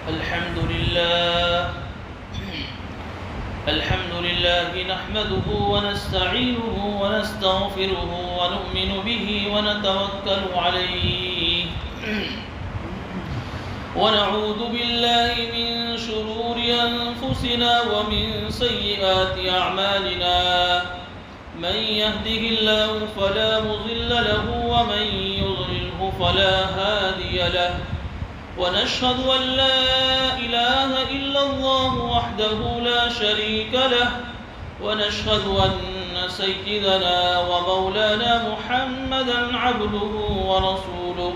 الحمد لله نحمده ونستعينه ونستغفره ونؤمن به ونتوكل عليه ونعوذ بالله من شرور أنفسنا ومن سيئات أعمالنا من يهده الله فلا مضل له ومن يضلله فلا هادي له ونشهد أن لا إله إلا الله وحده لا شريك له ونشهد أن سيدنا ومولانا محمدا عبده ورسوله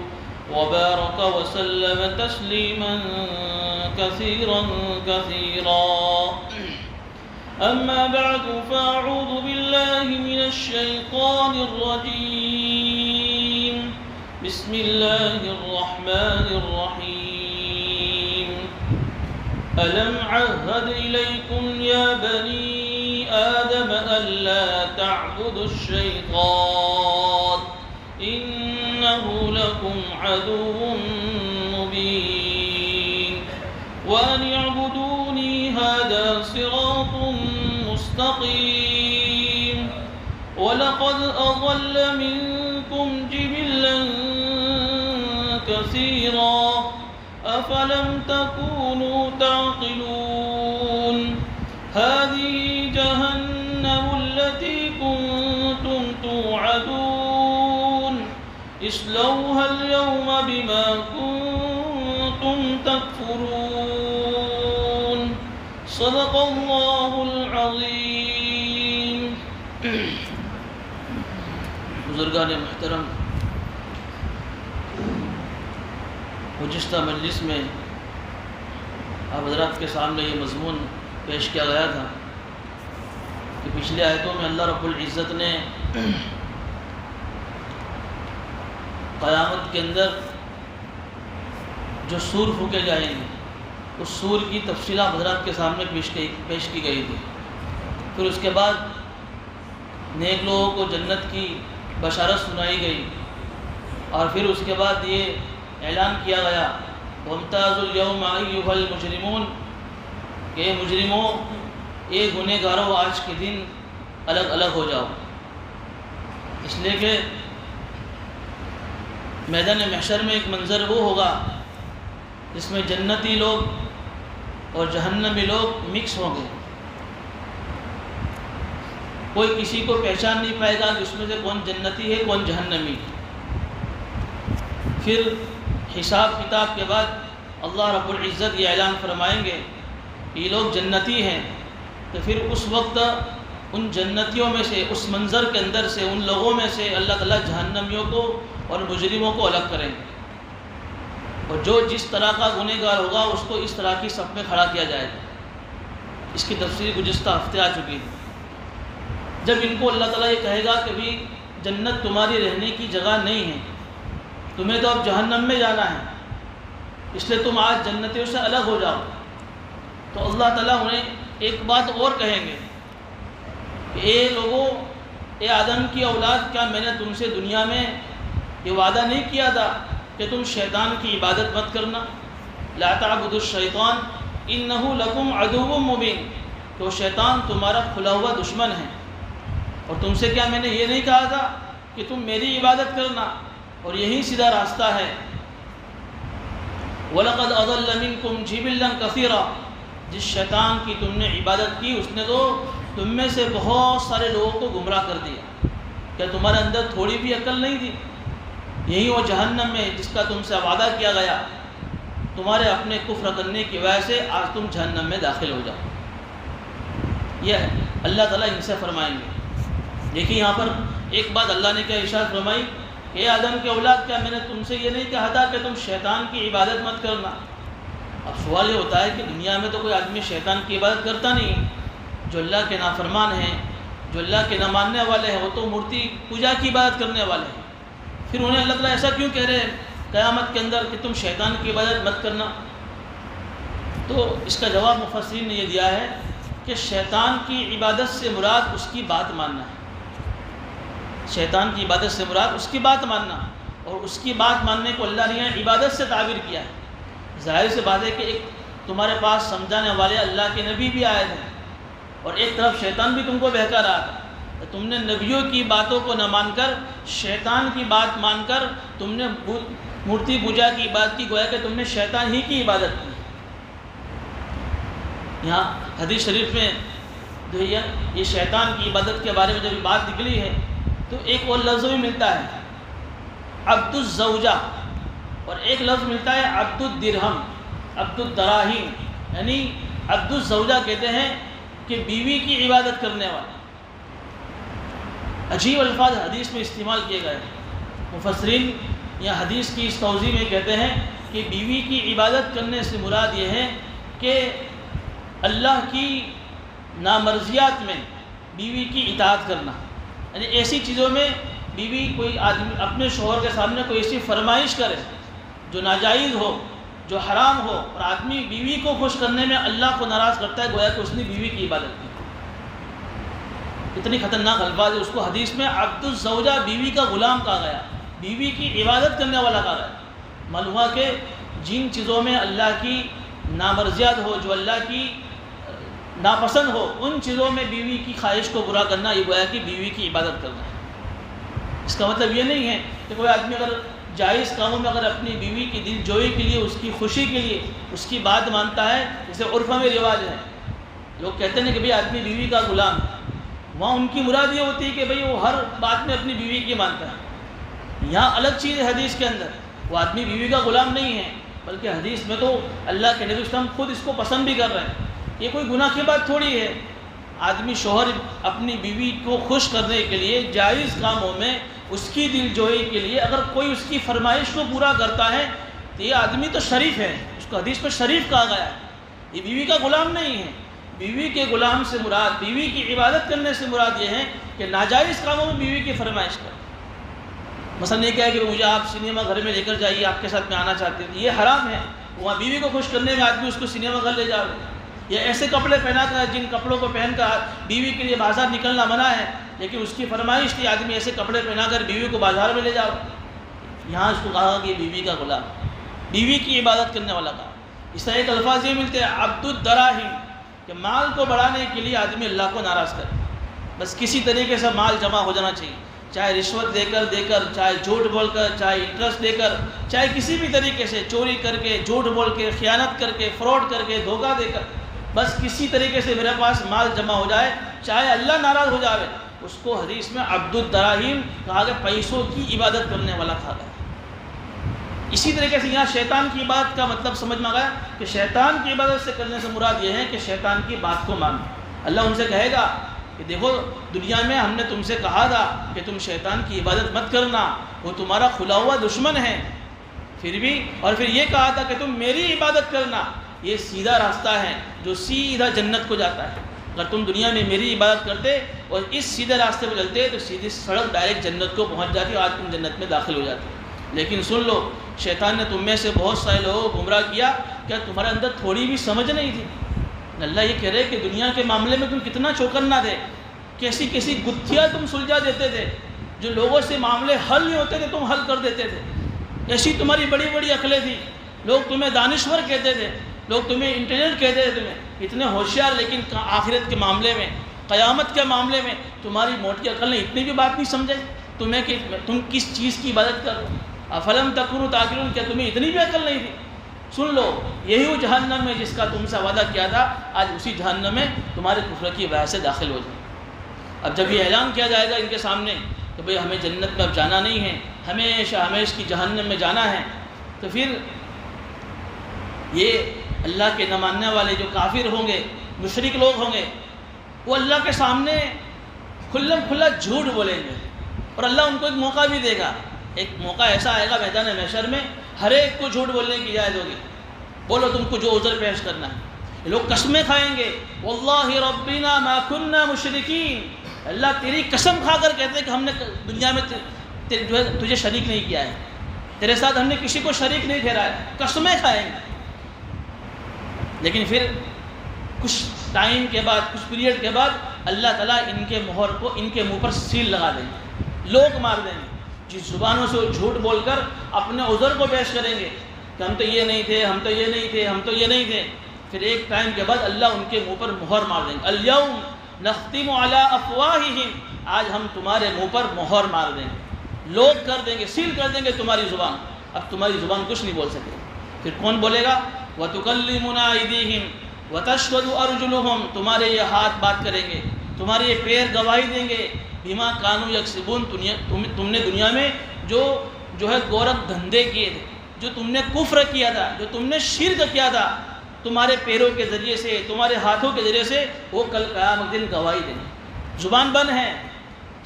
وبارك وسلم تسليما كثيرا أما بعد فأعوذ بالله من الشيطان الرجيم بسم الله الرحمن الرحيم ألم عهد إليكم يا بني آدم ألا تعبدوا الشيطان إنه لكم عدو مبين وأن اعبدوني هذا صراط مستقيم ولقد أضل منكم جبلا كثيرا أفلم تكونوا تعقلون هذه جهنم التي كنتم توعدون اصلوها اليوم بما كنتم تكفرون صدق الله العظيم. بزرگان محترم، گزشتہ مجلس میں آپ حضرات کے سامنے یہ مضمون پیش کیا گیا تھا کہ پچھلے آیتوں میں اللہ رب العزت نے قیامت کے اندر جو سور پھونکے جائیں گے اس سور کی تفصیلات حضرات کے سامنے پیش کی گئی تھی. پھر اس کے بعد نیک لوگوں کو جنت کی بشارت سنائی گئی اور پھر اس کے بعد یہ اعلان کیا گیا وَامْتَازُوا الْيَوْمَ أَيُّهَا الْمُجْرِمُونَ کہ مجرموں، ایک گنہگاروں آج کے دن الگ الگ ہو جاؤ. اس لیے کہ میدان محشر میں ایک منظر وہ ہوگا جس میں جنتی لوگ اور جہنمی لوگ مکس ہوں گے. کوئی کسی کو پہچان نہیں پائے گا کہ اس میں سے کون جنتی ہے کون جہنمی. پھر حساب کتاب کے بعد اللہ رب العزت یہ اعلان فرمائیں گے کہ یہ لوگ جنتی ہیں، تو پھر اس وقت ان جنتیوں میں سے، اس منظر کے اندر سے، ان لوگوں میں سے اللہ تعالیٰ جہنمیوں کو اور مجرموں کو الگ کریں گے، اور جو جس طرح کا گنہگار ہوگا اس کو اس طرح کی صف میں کھڑا کیا جائے گا. اس کی تفصیل گزشتہ ہفتے آ چکی ہے. جب ان کو اللہ تعالیٰ یہ کہے گا کہ بھی جنت تمہاری رہنے کی جگہ نہیں ہے، تمہیں تو اب جہنم میں جانا ہے، اس لیے تم آج جنتیوں سے الگ ہو جاؤ، تو اللہ تعالیٰ انہیں ایک بات اور کہیں گے کہ اے لوگوں، اے آدم کی اولاد، کیا میں نے تم سے دنیا میں یہ وعدہ نہیں کیا تھا کہ تم شیطان کی عبادت مت کرنا؟ لا تعبدوا الشیطان انہ لکم عدو مبین، تو شیطان تمہارا کھلا ہوا دشمن ہے، اور تم سے کیا میں نے یہ نہیں کہا تھا کہ تم میری عبادت کرنا، اور یہی سیدھا راستہ ہے. وَلَقَدْ أَضَلَّ مِنْكُمْ جِبِلًّا كَثِيرًا، جس شیطان کی تم نے عبادت کی اس نے تو تم میں سے بہت سارے لوگوں کو گمراہ کر دیا. کیا تمہارے اندر تھوڑی بھی عقل نہیں تھی؟ یہی وہ جہنم میں جس کا تم سے وعدہ کیا گیا، تمہارے اپنے کفر کرنے کی وجہ سے آج تم جہنم میں داخل ہو جاؤ. یہ اللہ تعالیٰ ان سے فرمائیں گے. دیکھیے یہاں پر ایک بات اللہ نے کیا ارشاد فرمائی کہ اے آدم کے اولاد، کیا میں نے تم سے یہ نہیں کہا تھا کہ تم شیطان کی عبادت مت کرنا؟ اب سوال یہ ہوتا ہے کہ دنیا میں تو کوئی آدمی شیطان کی عبادت کرتا نہیں. جو اللہ کے نافرمان ہیں، جو اللہ کے نہ ماننے والے ہیں، وہ تو مورتی پوجا کی عبادت کرنے والے ہیں. پھر انہیں اللہ تعالیٰ ایسا کیوں کہہ رہے ہیں قیامت کے اندر کہ تم شیطان کی عبادت مت کرنا؟ تو اس کا جواب مفسرین نے یہ دیا ہے کہ شیطان کی عبادت سے مراد اس کی بات ماننا ہے. شیطان کی عبادت سے مراد اس کی بات ماننا، اور اس کی بات ماننے کو اللہ نے عبادت سے تعبیر کیا ہے. ظاہر سی بات ہے کہ ایک تمہارے پاس سمجھانے والے اللہ کے نبی بھی آئے تھے اور ایک طرف شیطان بھی تم کو بہکا رہا تھا، تو تم نے نبیوں کی باتوں کو نہ مان کر شیطان کی بات مان کر تم نے مورتی پوجا کی بات کی، گویا کہ تم نے شیطان ہی کی عبادت کی۔ یہاں حدیث شریف میں جو یہ شیطان کی عبادت کے بارے میں جب بات نکلی ہے تو ایک اور لفظ بھی ملتا ہے عبد الزوجہ، اور ایک لفظ ملتا ہے عبد الدرہم، عبد الدراہیم، یعنی عبد الزوجہ کہتے ہیں کہ بیوی کی عبادت کرنے والا۔ عجیب الفاظ حدیث میں استعمال کیے گئے ہیں۔ مفسرین یا حدیث کی اس توضیح میں کہتے ہیں کہ بیوی کی عبادت کرنے سے مراد یہ ہے کہ اللہ کی نامرضیات میں بیوی کی اطاعت کرنا، یعنی ایسی چیزوں میں بیوی کوئی آدمی اپنے شوہر کے سامنے کوئی ایسی فرمائش کرے جو ناجائز ہو، جو حرام ہو، اور آدمی بیوی کو خوش کرنے میں اللہ کو ناراض کرتا ہے، گویا کہ اس نے بیوی کی عبادت کی۔ اتنی خطرناک الفاظ ہے، اس کو حدیث میں عبد الزوجہ، بیوی کا غلام کہا گیا، بیوی کی عبادت کرنے والا کہا گیا۔ معلوم ہوا کہ جن چیزوں میں اللہ کی نامرضیات ہو، جو اللہ کی ناپسند ہو، ان چیزوں میں بیوی کی خواہش کو برا کرنا، یہ گویا کہ بیوی کی عبادت کرنا ہے۔ اس کا مطلب یہ نہیں ہے کہ کوئی آدمی اگر جائز کاموں میں اگر اپنی بیوی کی دل جوئی کے لیے، اس کی خوشی کے لیے اس کی بات مانتا ہے، جیسے عرف میں رواج ہے، لوگ کہتے ہیں کہ بھئی آدمی بیوی کا غلام ہے، وہاں ان کی مراد یہ ہوتی ہے کہ بھئی وہ ہر بات میں اپنی بیوی کی مانتا ہے۔ یہاں الگ چیز ہے حدیث کے اندر، وہ آدمی بیوی کا غلام نہیں ہے، بلکہ حدیث میں تو اللہ کے نبی صلی اللہ علیہ وسلم خود اس کو پسند بھی کر رہے ہیں۔ یہ کوئی گناہ کی بات تھوڑی ہے، آدمی شوہر اپنی بیوی کو خوش کرنے کے لیے جائز کاموں میں اس کی دل جوئی کے لیے اگر کوئی اس کی فرمائش کو پورا کرتا ہے تو یہ آدمی تو شریف ہے، اس کو حدیث میں شریف کہا گیا ہے، یہ بیوی کا غلام نہیں ہے۔ بیوی کے غلام سے مراد، بیوی کی عبادت کرنے سے مراد یہ ہے کہ ناجائز کاموں میں بیوی کی فرمائش کرے۔ مثلا یہ کہا ہے کہ مجھے آپ سنیما گھر میں لے کر جائیے، آپ کے ساتھ میں آنا چاہتی ہوں، یہ حرام ہے۔ وہاں بیوی کو خوش کرنے میں آدمی اس کو سنیما گھر لے جاوے، یا ایسے کپڑے پہنا کر جن کپڑوں کو پہن کر بیوی کے لیے بازار نکلنا منع ہے، لیکن اس کی فرمائش تھی آدمی ایسے کپڑے پہنا کر بیوی کو بازار میں لے جاؤ، یہاں اس کو کہا کہ بیوی کا غلام، بیوی کی عبادت کرنے والا کہا۔ اس طرح ایک الفاظ یہ ملتے ہیں عبد الدراہیم، کہ مال کو بڑھانے کے لیے آدمی اللہ کو ناراض کرے، بس کسی طریقے سے مال جمع ہو جانا چاہیے، چاہے رشوت دے کر، چاہے جھوٹ بول کر، چاہے انٹرسٹ دے کر، چاہے کسی بھی طریقے سے چوری کر کے، جھوٹ بول کے، خیانت کر کے، فراڈ کر کے، دھوکہ دے کر، بس کسی طریقے سے میرے پاس مال جمع ہو جائے، چاہے اللہ ناراض ہو جائے، اس کو حدیث میں عبد الدراہیم کہا گیا، پیسوں کی عبادت کرنے والا کہا گیا۔ اسی طریقے سے یہاں شیطان کی عبادت کا مطلب سمجھ میں آیا کہ شیطان کی عبادت سے کرنے سے مراد یہ ہے کہ شیطان کی بات کو ماننا۔ اللہ ان سے کہے گا کہ دیکھو دنیا میں ہم نے تم سے کہا تھا کہ تم شیطان کی عبادت مت کرنا، وہ تمہارا کھلا ہوا دشمن ہے، پھر بھی، اور پھر یہ کہا تھا کہ تم میری عبادت کرنا، یہ سیدھا راستہ ہے جو سیدھا جنت کو جاتا ہے۔ اگر تم دنیا میں میری عبادت کرتے اور اس سیدھے راستے پہ چلتے تو سیدھی سڑک ڈائریکٹ جنت کو پہنچ جاتی اور آج تم جنت میں داخل ہو جاتے۔ لیکن سن لو، شیطان نے تم میں سے بہت سارے لوگوں کو گمراہ کیا، کیا تمہارے اندر تھوڑی بھی سمجھ نہیں تھی؟ اللہ یہ کہہ رہے کہ دنیا کے معاملے میں تم کتنا چوکنا تھے، کیسی کیسی گتھیاں تم سلجھا دیتے تھے، جو لوگوں سے معاملے حل نہیں ہوتے تھے تم حل کر دیتے تھے، ایسی تمہاری بڑی بڑی عقلیں تھیں، لوگ تمہیں دانشور کہتے تھے، لوگ تمہیں انٹیلیجنٹ کہتے تھے، تمہیں اتنے ہوشیار، لیکن آخرت کے معاملے میں، قیامت کے معاملے میں تمہاری موٹی عقل نے اتنی بھی بات نہیں سمجھے تمہیں کہ تم کس چیز کی عبادت کر رہے ہو۔ افلم تکونوا تعقلون، کیا تمہیں اتنی بھی عقل نہیں تھی؟ سن لو، یہی وہ جہنم میں جس کا تم سے وعدہ کیا تھا، آج اسی جہنم میں تمہارے کفر کی وجہ سے داخل ہو جائے۔ اب جب یہ اعلان کیا جائے گا ان کے سامنے کہ بھئی ہمیں جنت میں اب جانا نہیں ہے، ہمیشہ ہمیشہ کی جہنم میں جانا ہے، تو پھر یہ اللہ کے نہ ماننے والے جو کافر ہوں گے، مشرک لوگ ہوں گے، وہ اللہ کے سامنے کھلم کھلا جھوٹ بولیں گے، اور اللہ ان کو ایک موقع بھی دے گا۔ ایک موقع ایسا آئے گا میدان محشر میں، ہر ایک کو جھوٹ بولنے کی اجازت ہوگی، بولو تم کو جو عذر پیش کرنا ہے۔ یہ لوگ قسمیں کھائیں گے، واللہ ربنا ما کننا مشرکین، اللہ تیری قسم کھا کر کہتے ہیں کہ ہم نے دنیا میں جو ہے تجھے شریک نہیں کیا ہے، تیرے ساتھ ہم نے کسی کو شریک نہیں ٹھہرایا، قسمیں کھائیں گے۔ لیکن پھر کچھ ٹائم کے بعد، کچھ پیریڈ کے بعد اللہ تعالیٰ ان کے مہر کو ان کے منہ پر سیل لگا دیں گے، لوگ مار دیں گے، جس زبانوں سے وہ جھوٹ بول کر اپنے عذر کو پیش کریں گے، کہ ہم تو یہ نہیں تھے، ہم تو یہ نہیں تھے، ہم تو یہ نہیں تھے. پھر ایک ٹائم کے بعد اللہ ان کے منہ پر مہر مار دیں گے. الیوم نختم علی افواہہم، آج ہم تمہارے منہ پر مہر مار دیں گے، لوک کر دیں گے، سیل کر دیں گے تمہاری زبان. اب تمہاری زبان کچھ نہیں بول سکے. پھر کون بولے گا؟ وَتُكَلِّمُنَا أَيْدِيهِمْ وَتَشْهَدُ أَرْجُلُهُمْ، تمہارے یہ ہاتھ بات کریں گے، تمہارے یہ پیر گواہی دیں گے. بِمَا كَانُوا يَكْسِبُونَ، تم نے دنیا میں جو ہے گورکھ دھندے کیے تھے، جو تم نے کفر کیا تھا، جو تم نے شرک کیا تھا، تمہارے پیروں کے ذریعے سے، تمہارے ہاتھوں کے ذریعے سے وہ کل قیامت دن گواہی دیں گے. زبان بند ہے،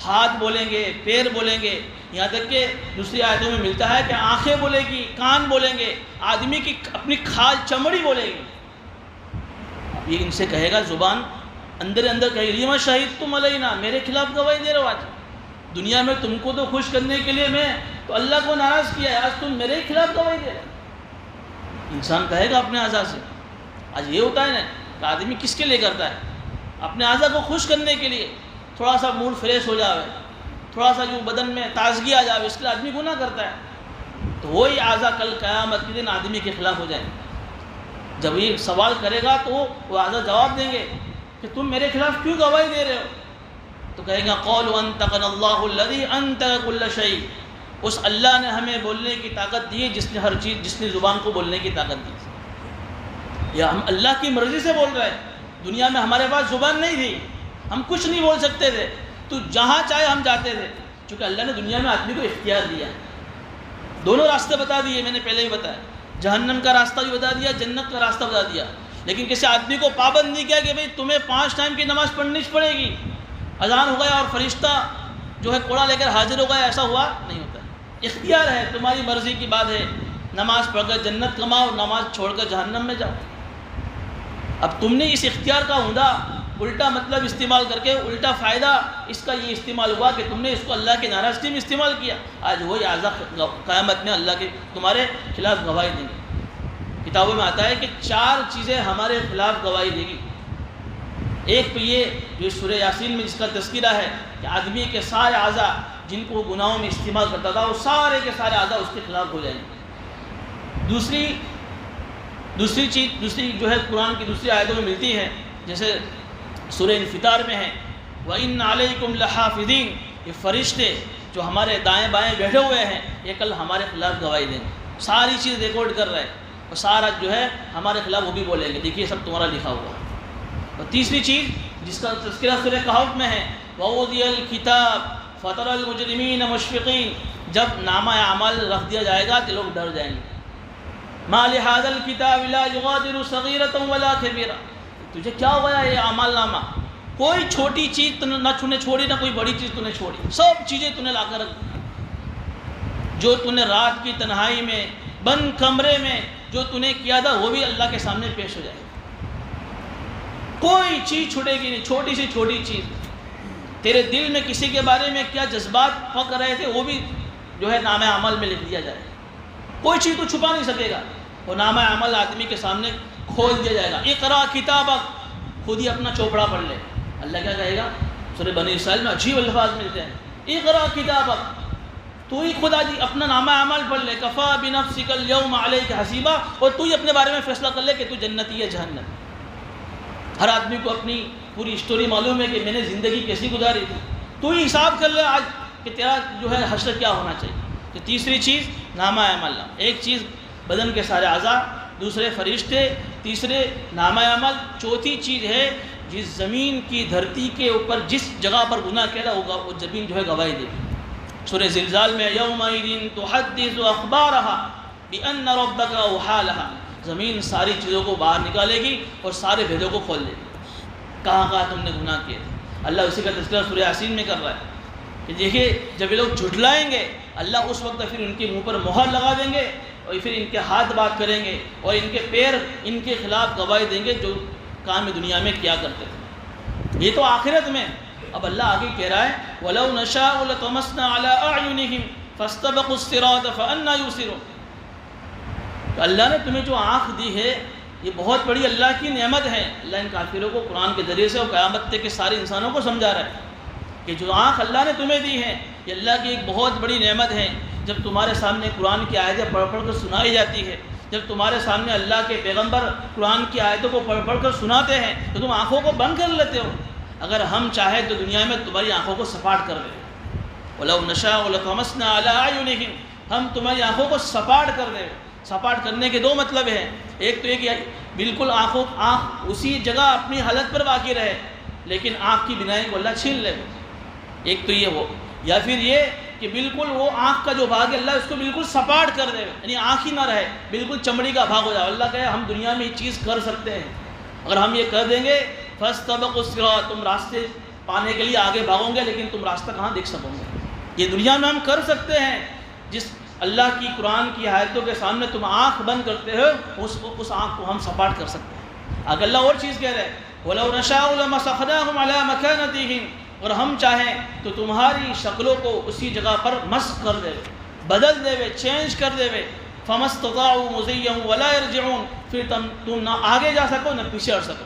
ہاتھ بولیں گے، پیر بولیں گے، یہاں تک کہ دوسری آیتوں میں ملتا ہے کہ آنکھیں بولے گی، کان بولیں گے، آدمی کی اپنی کھال چمڑی بولے گی. اب یہ ان سے کہے گا، زبان اندر اندر کہے گی لیما شہیدتم علینا، میرے خلاف گواہی دے رہے ہو. آج دنیا میں تم کو تو خوش کرنے کے لیے میں تو اللہ کو ناراض کیا ہے، آج تم میرے خلاف گواہی دے رہے. انسان کہے گا اپنے اعضاء سے. آج یہ ہوتا ہے نا کہ آدمی کس کے لیے کرتا ہے؟ اپنے اعضاء کو خوش کرنے کے لیے. تھوڑا سا موڈ فریش ہو جاوے، تھوڑا سا جو بدن میں تازگی آ جاوے، اس کے لیے آدمی گناہ کرتا ہے. تو وہی اعضاء کل قیامت کے دن آدمی کے خلاف ہو جائیں. جب یہ سوال کرے گا تو وہ اعضاء جواب دیں گے کہ تم میرے خلاف کیوں گواہی دے رہے ہو؟ تو کہیں گا قولوا انطقنا اللہ الذی انطق کل شیء، اس اللہ نے ہمیں بولنے کی طاقت دی ہے جس نے ہر چیز، جس نے زبان کو بولنے کی طاقت دی. یا ہم اللہ کی مرضی سے بول رہے ہیں. دنیا میں ہمارے پاس زبان نہیں تھی، ہم کچھ نہیں بول سکتے تھے، تو جہاں چاہے ہم جاتے تھے. چونکہ اللہ نے دنیا میں آدمی کو اختیار دیا ہے. دونوں راستے بتا دیے، میں نے پہلے ہی بتایا. جہنم کا راستہ بھی بتا دیا، جنت کا راستہ بتا دیا. لیکن کسی آدمی کو پابند نہیں کیا کہ بھئی تمہیں 5 ٹائم کی نماز پڑھنی پڑے گی. اذان ہو گیا اور فرشتہ جو ہے کوڑا لے کر حاضر ہو گیا، ایسا ہوا نہیں ہوتا. اختیار ہے، تمہاری مرضی کی بات ہے. نماز پڑھ کر جنت کماؤ، نماز چھوڑ کر جہنم میں جاؤ. اب تم نے اس اختیار کا عمدہ الٹا مطلب استعمال کر کے الٹا فائدہ اس کا یہ استعمال ہوا کہ تم نے اس کو اللہ کی ناراضگی میں استعمال کیا. آج وہی اعضاء قیامت میں اللہ کے تمہارے خلاف گواہی دیں گے. کتابوں میں آتا ہے کہ 4 چیزیں ہمارے خلاف گواہی دے گی. ایک تو یہ جو سورہ یاسین میں جس کا تذکرہ ہے کہ آدمی کے سارے اعضاء جن کو وہ گناہوں میں استعمال کرتا تھا، وہ سارے کے سارے اعضاء اس کے خلاف ہو جائیں گے. دوسری جو ہے قرآن کی دوسری آیتوں میں ملتی ہے، جیسے سورہ انفطار میں ہے وَإِنَّ عَلَيْكُمْ لَحَافِظِينَ، یہ فرشتے جو ہمارے دائیں بائیں بیٹھے ہوئے ہیں یہ کل ہمارے خلاف گواہی دیں گے. ساری چیز ریکارڈ کر رہے ہیں اور سارا جو ہے ہمارے خلاف وہ بھی بولیں گے، دیکھیے سب تمہارا لکھا ہوا. اور تیسری چیز جس کا تذکرہ سورہ کہف میں ہے وَوُضِعَ الْكِتَابَ فَتَرَى الْمُجْرِمِينَ مُشْفِقِينَ، جب نامہ اعمال رکھ دیا جائے گا تو لوگ ڈر جائیں گے. مَا لِهَذَا الْكِتَابِ لَا يُغَادِرُ صَغِيرَةً وَلَا كَبِيرَةً، تجھے کیا ہو گیا یہ اعمال نامہ؟ کوئی چھوٹی چیز تو نہ نے چھوڑی، نہ کوئی بڑی چیز تو نے چھوڑی، سب چیزیں تو نے لا کر رکھ دی. جو تو نے رات کی تنہائی میں بند کمرے میں جو تو نے کیا تھا وہ بھی اللہ کے سامنے پیش ہو جائے گا. کوئی چیز چھوٹے گی نہیں، چھوٹی سی چھوٹی چیز. تیرے دل میں کسی کے بارے میں کیا جذبات پک رہے تھے وہ بھی جو ہے نامہ عمل میں لکھ دیا جائے گا. کوئی چیز تو چھپا نہیں سکے گا. وہ نامہ عمل آدمی کے سامنے کھول دیا جائے گا. اقرا کتابک، خود ہی اپنا چوپڑا پڑھ لے. اللہ کیا کہے گا؟ سورہ بنی اسرائیل میں عجیب الفاظ ملتے ہیں. اقرا کتابک، تو ہی خود آج اپنا نامہ عمل پڑھ لے. کفا بنفسک اليوم علیک حسیبا، اور تو ہی اپنے بارے میں فیصلہ کر لے کہ تو جنتی ہے جہنم. ہر آدمی کو اپنی پوری اسٹوری معلوم ہے کہ میں نے زندگی کیسی گزاری تھی. تو ہی حساب کر لے آج کہ تیرا جو ہے حشر کیا ہونا چاہیے. تو تیسری چیز نامہ عمل. ایک چیز بدن کے سارے اعضاء، دوسرے فرشتے، تیسرے نامہ عمل. چوتھی چیز ہے جس زمین کی دھرتی کے اوپر جس جگہ پر گناہ کیا تھا وہ زمین جو ہے گواہی دے گی. سورہ زلزال میں یومئذ تحدث اخبارها بان ربک اوحی لها، زمین ساری چیزوں کو باہر نکالے گی اور سارے بھیدوں کو کھول دے گی. کہاں کہاں تم نے گناہ کیے تھے. اللہ اسی کا تذکرہ سورہ یاسین میں کر رہا ہے کہ دیکھیے جب یہ لوگ جھٹلائیں گے اللہ اس وقت پھر ان کے منہ پر مہر لگا دیں گے اور پھر ان کے ہاتھ بات کریں گے اور ان کے پیر ان کے خلاف گواہی دیں گے جو کام دنیا میں کیا کرتے تھے. یہ تو آخرت میں. اب اللہ آگے کہہ رہا ہے وَلَوْ نَشَاءُ لَطَمَسْنَا عَلَىٰ أَعْيُنِهِمْ فَاسْتَبَقُوا الصِّرَاطَ فَأَنَّىٰ يُبْصِرُونَ. تو اللہ نے تمہیں جو آنکھ دی ہے یہ بہت بڑی اللہ کی نعمت ہے. اللہ ان کافروں کو قرآن کے ذریعے سے اور قیامت تک کے سارے انسانوں کو سمجھا رہا ہے کہ جو آنکھ اللہ نے تمہیں دی ہے یہ اللہ کی ایک بہت بڑی نعمت ہے. جب تمہارے سامنے قرآن کی آیتیں پڑھ پڑھ کر سنائی جاتی ہے جب تمہارے سامنے اللہ کے پیغمبر قرآن کی آیتوں کو پڑھ پڑھ کر سناتے ہیں تو تم آنکھوں کو بند کر لیتے ہو۔ اگر ہم چاہیں تو دنیا میں تمہاری آنکھوں کو سپاٹ کر دیں، وَلَوْ نَشَاءُ لَطَمَسْنَا عَلَىٰ أَعْيُنِهِمْ، ہم تمہاری آنکھوں کو سپاٹ کر دیں۔ سپاٹ کرنے کے دو مطلب ہیں، ایک تو یہ کہ بالکل آنکھ اسی جگہ اپنی حالت پر باقی رہے لیکن آنکھ کی بینائی کو اللہ چھین لے، ایک تو یہ ہو، یا پھر یہ کہ بالکل وہ آنکھ کا جو بھاگ ہے اللہ اس کو بالکل سپاٹ کر دے، یعنی آنکھ ہی نہ رہے، بالکل چمڑی کا بھاگ ہو جائے۔ اللہ کہے ہم دنیا میں یہ چیز کر سکتے ہیں، اگر ہم یہ کر دیں گے فَاسْتَبِقُوا الصِّرَاطَ، تم راستے پانے کے لیے آگے بھاگو گے لیکن تم راستہ کہاں دیکھ سکو گے۔ یہ دنیا میں ہم کر سکتے ہیں، جس اللہ کی قرآن کی آیتوں کے سامنے تم آنکھ بند کرتے ہو اس آنکھ کو ہم سپاٹ کر سکتے ہیں۔ اگر اللہ اور چیز کہہ رہے ہیں وَلَوْ نَشَاءُ لَمَسَخْنَاهُمْ عَلَىٰ مَكَانَتِهِمْ، اور ہم چاہیں تو تمہاری شکلوں کو اسی جگہ پر مسخ کر دے، بدل دے، چینج کر دے، فَمَا اسْتَطَاعُوا مُضِيًّا وَلَا يَرْجِعُونَ، پھر تم نہ آگے جا سکو نہ پیچھے ہٹ سکو۔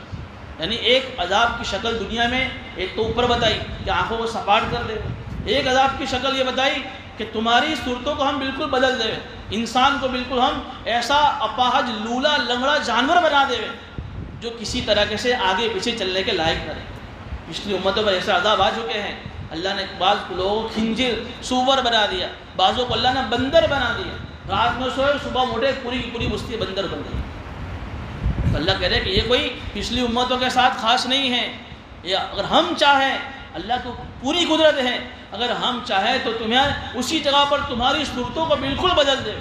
یعنی ایک عذاب کی شکل دنیا میں ایک تو اوپر بتائی کہ آنکھوں کو سپاٹ کر دے، ایک عذاب کی شکل یہ بتائی کہ تمہاری صورتوں کو ہم بالکل بدل دے، انسان کو بالکل ہم ایسا اپاہج لولا لنگڑا جانور بنا دے جو کسی طرح سے آگے پیچھے چلنے کے لائق نہ رہے۔ پچھلی امتوں پر ایسے عذاب آ چکے ہیں، اللہ نے بعض لوگوں کو خنزیر سور بنا دیا، بعضوں کو اللہ نے بندر بنا دیا، رات میں سوئے صبح اٹھے پوری کی پوری بستی بندر بن گئی۔ تو اللہ کہہ رہے کہ یہ کوئی پچھلی امتوں کے ساتھ خاص نہیں ہے، یہ اگر ہم چاہیں، اللہ کو پوری قدرت ہے، اگر ہم چاہیں تو تمہیں اسی جگہ پر تمہاری صورتوں کو بالکل بدل دے۔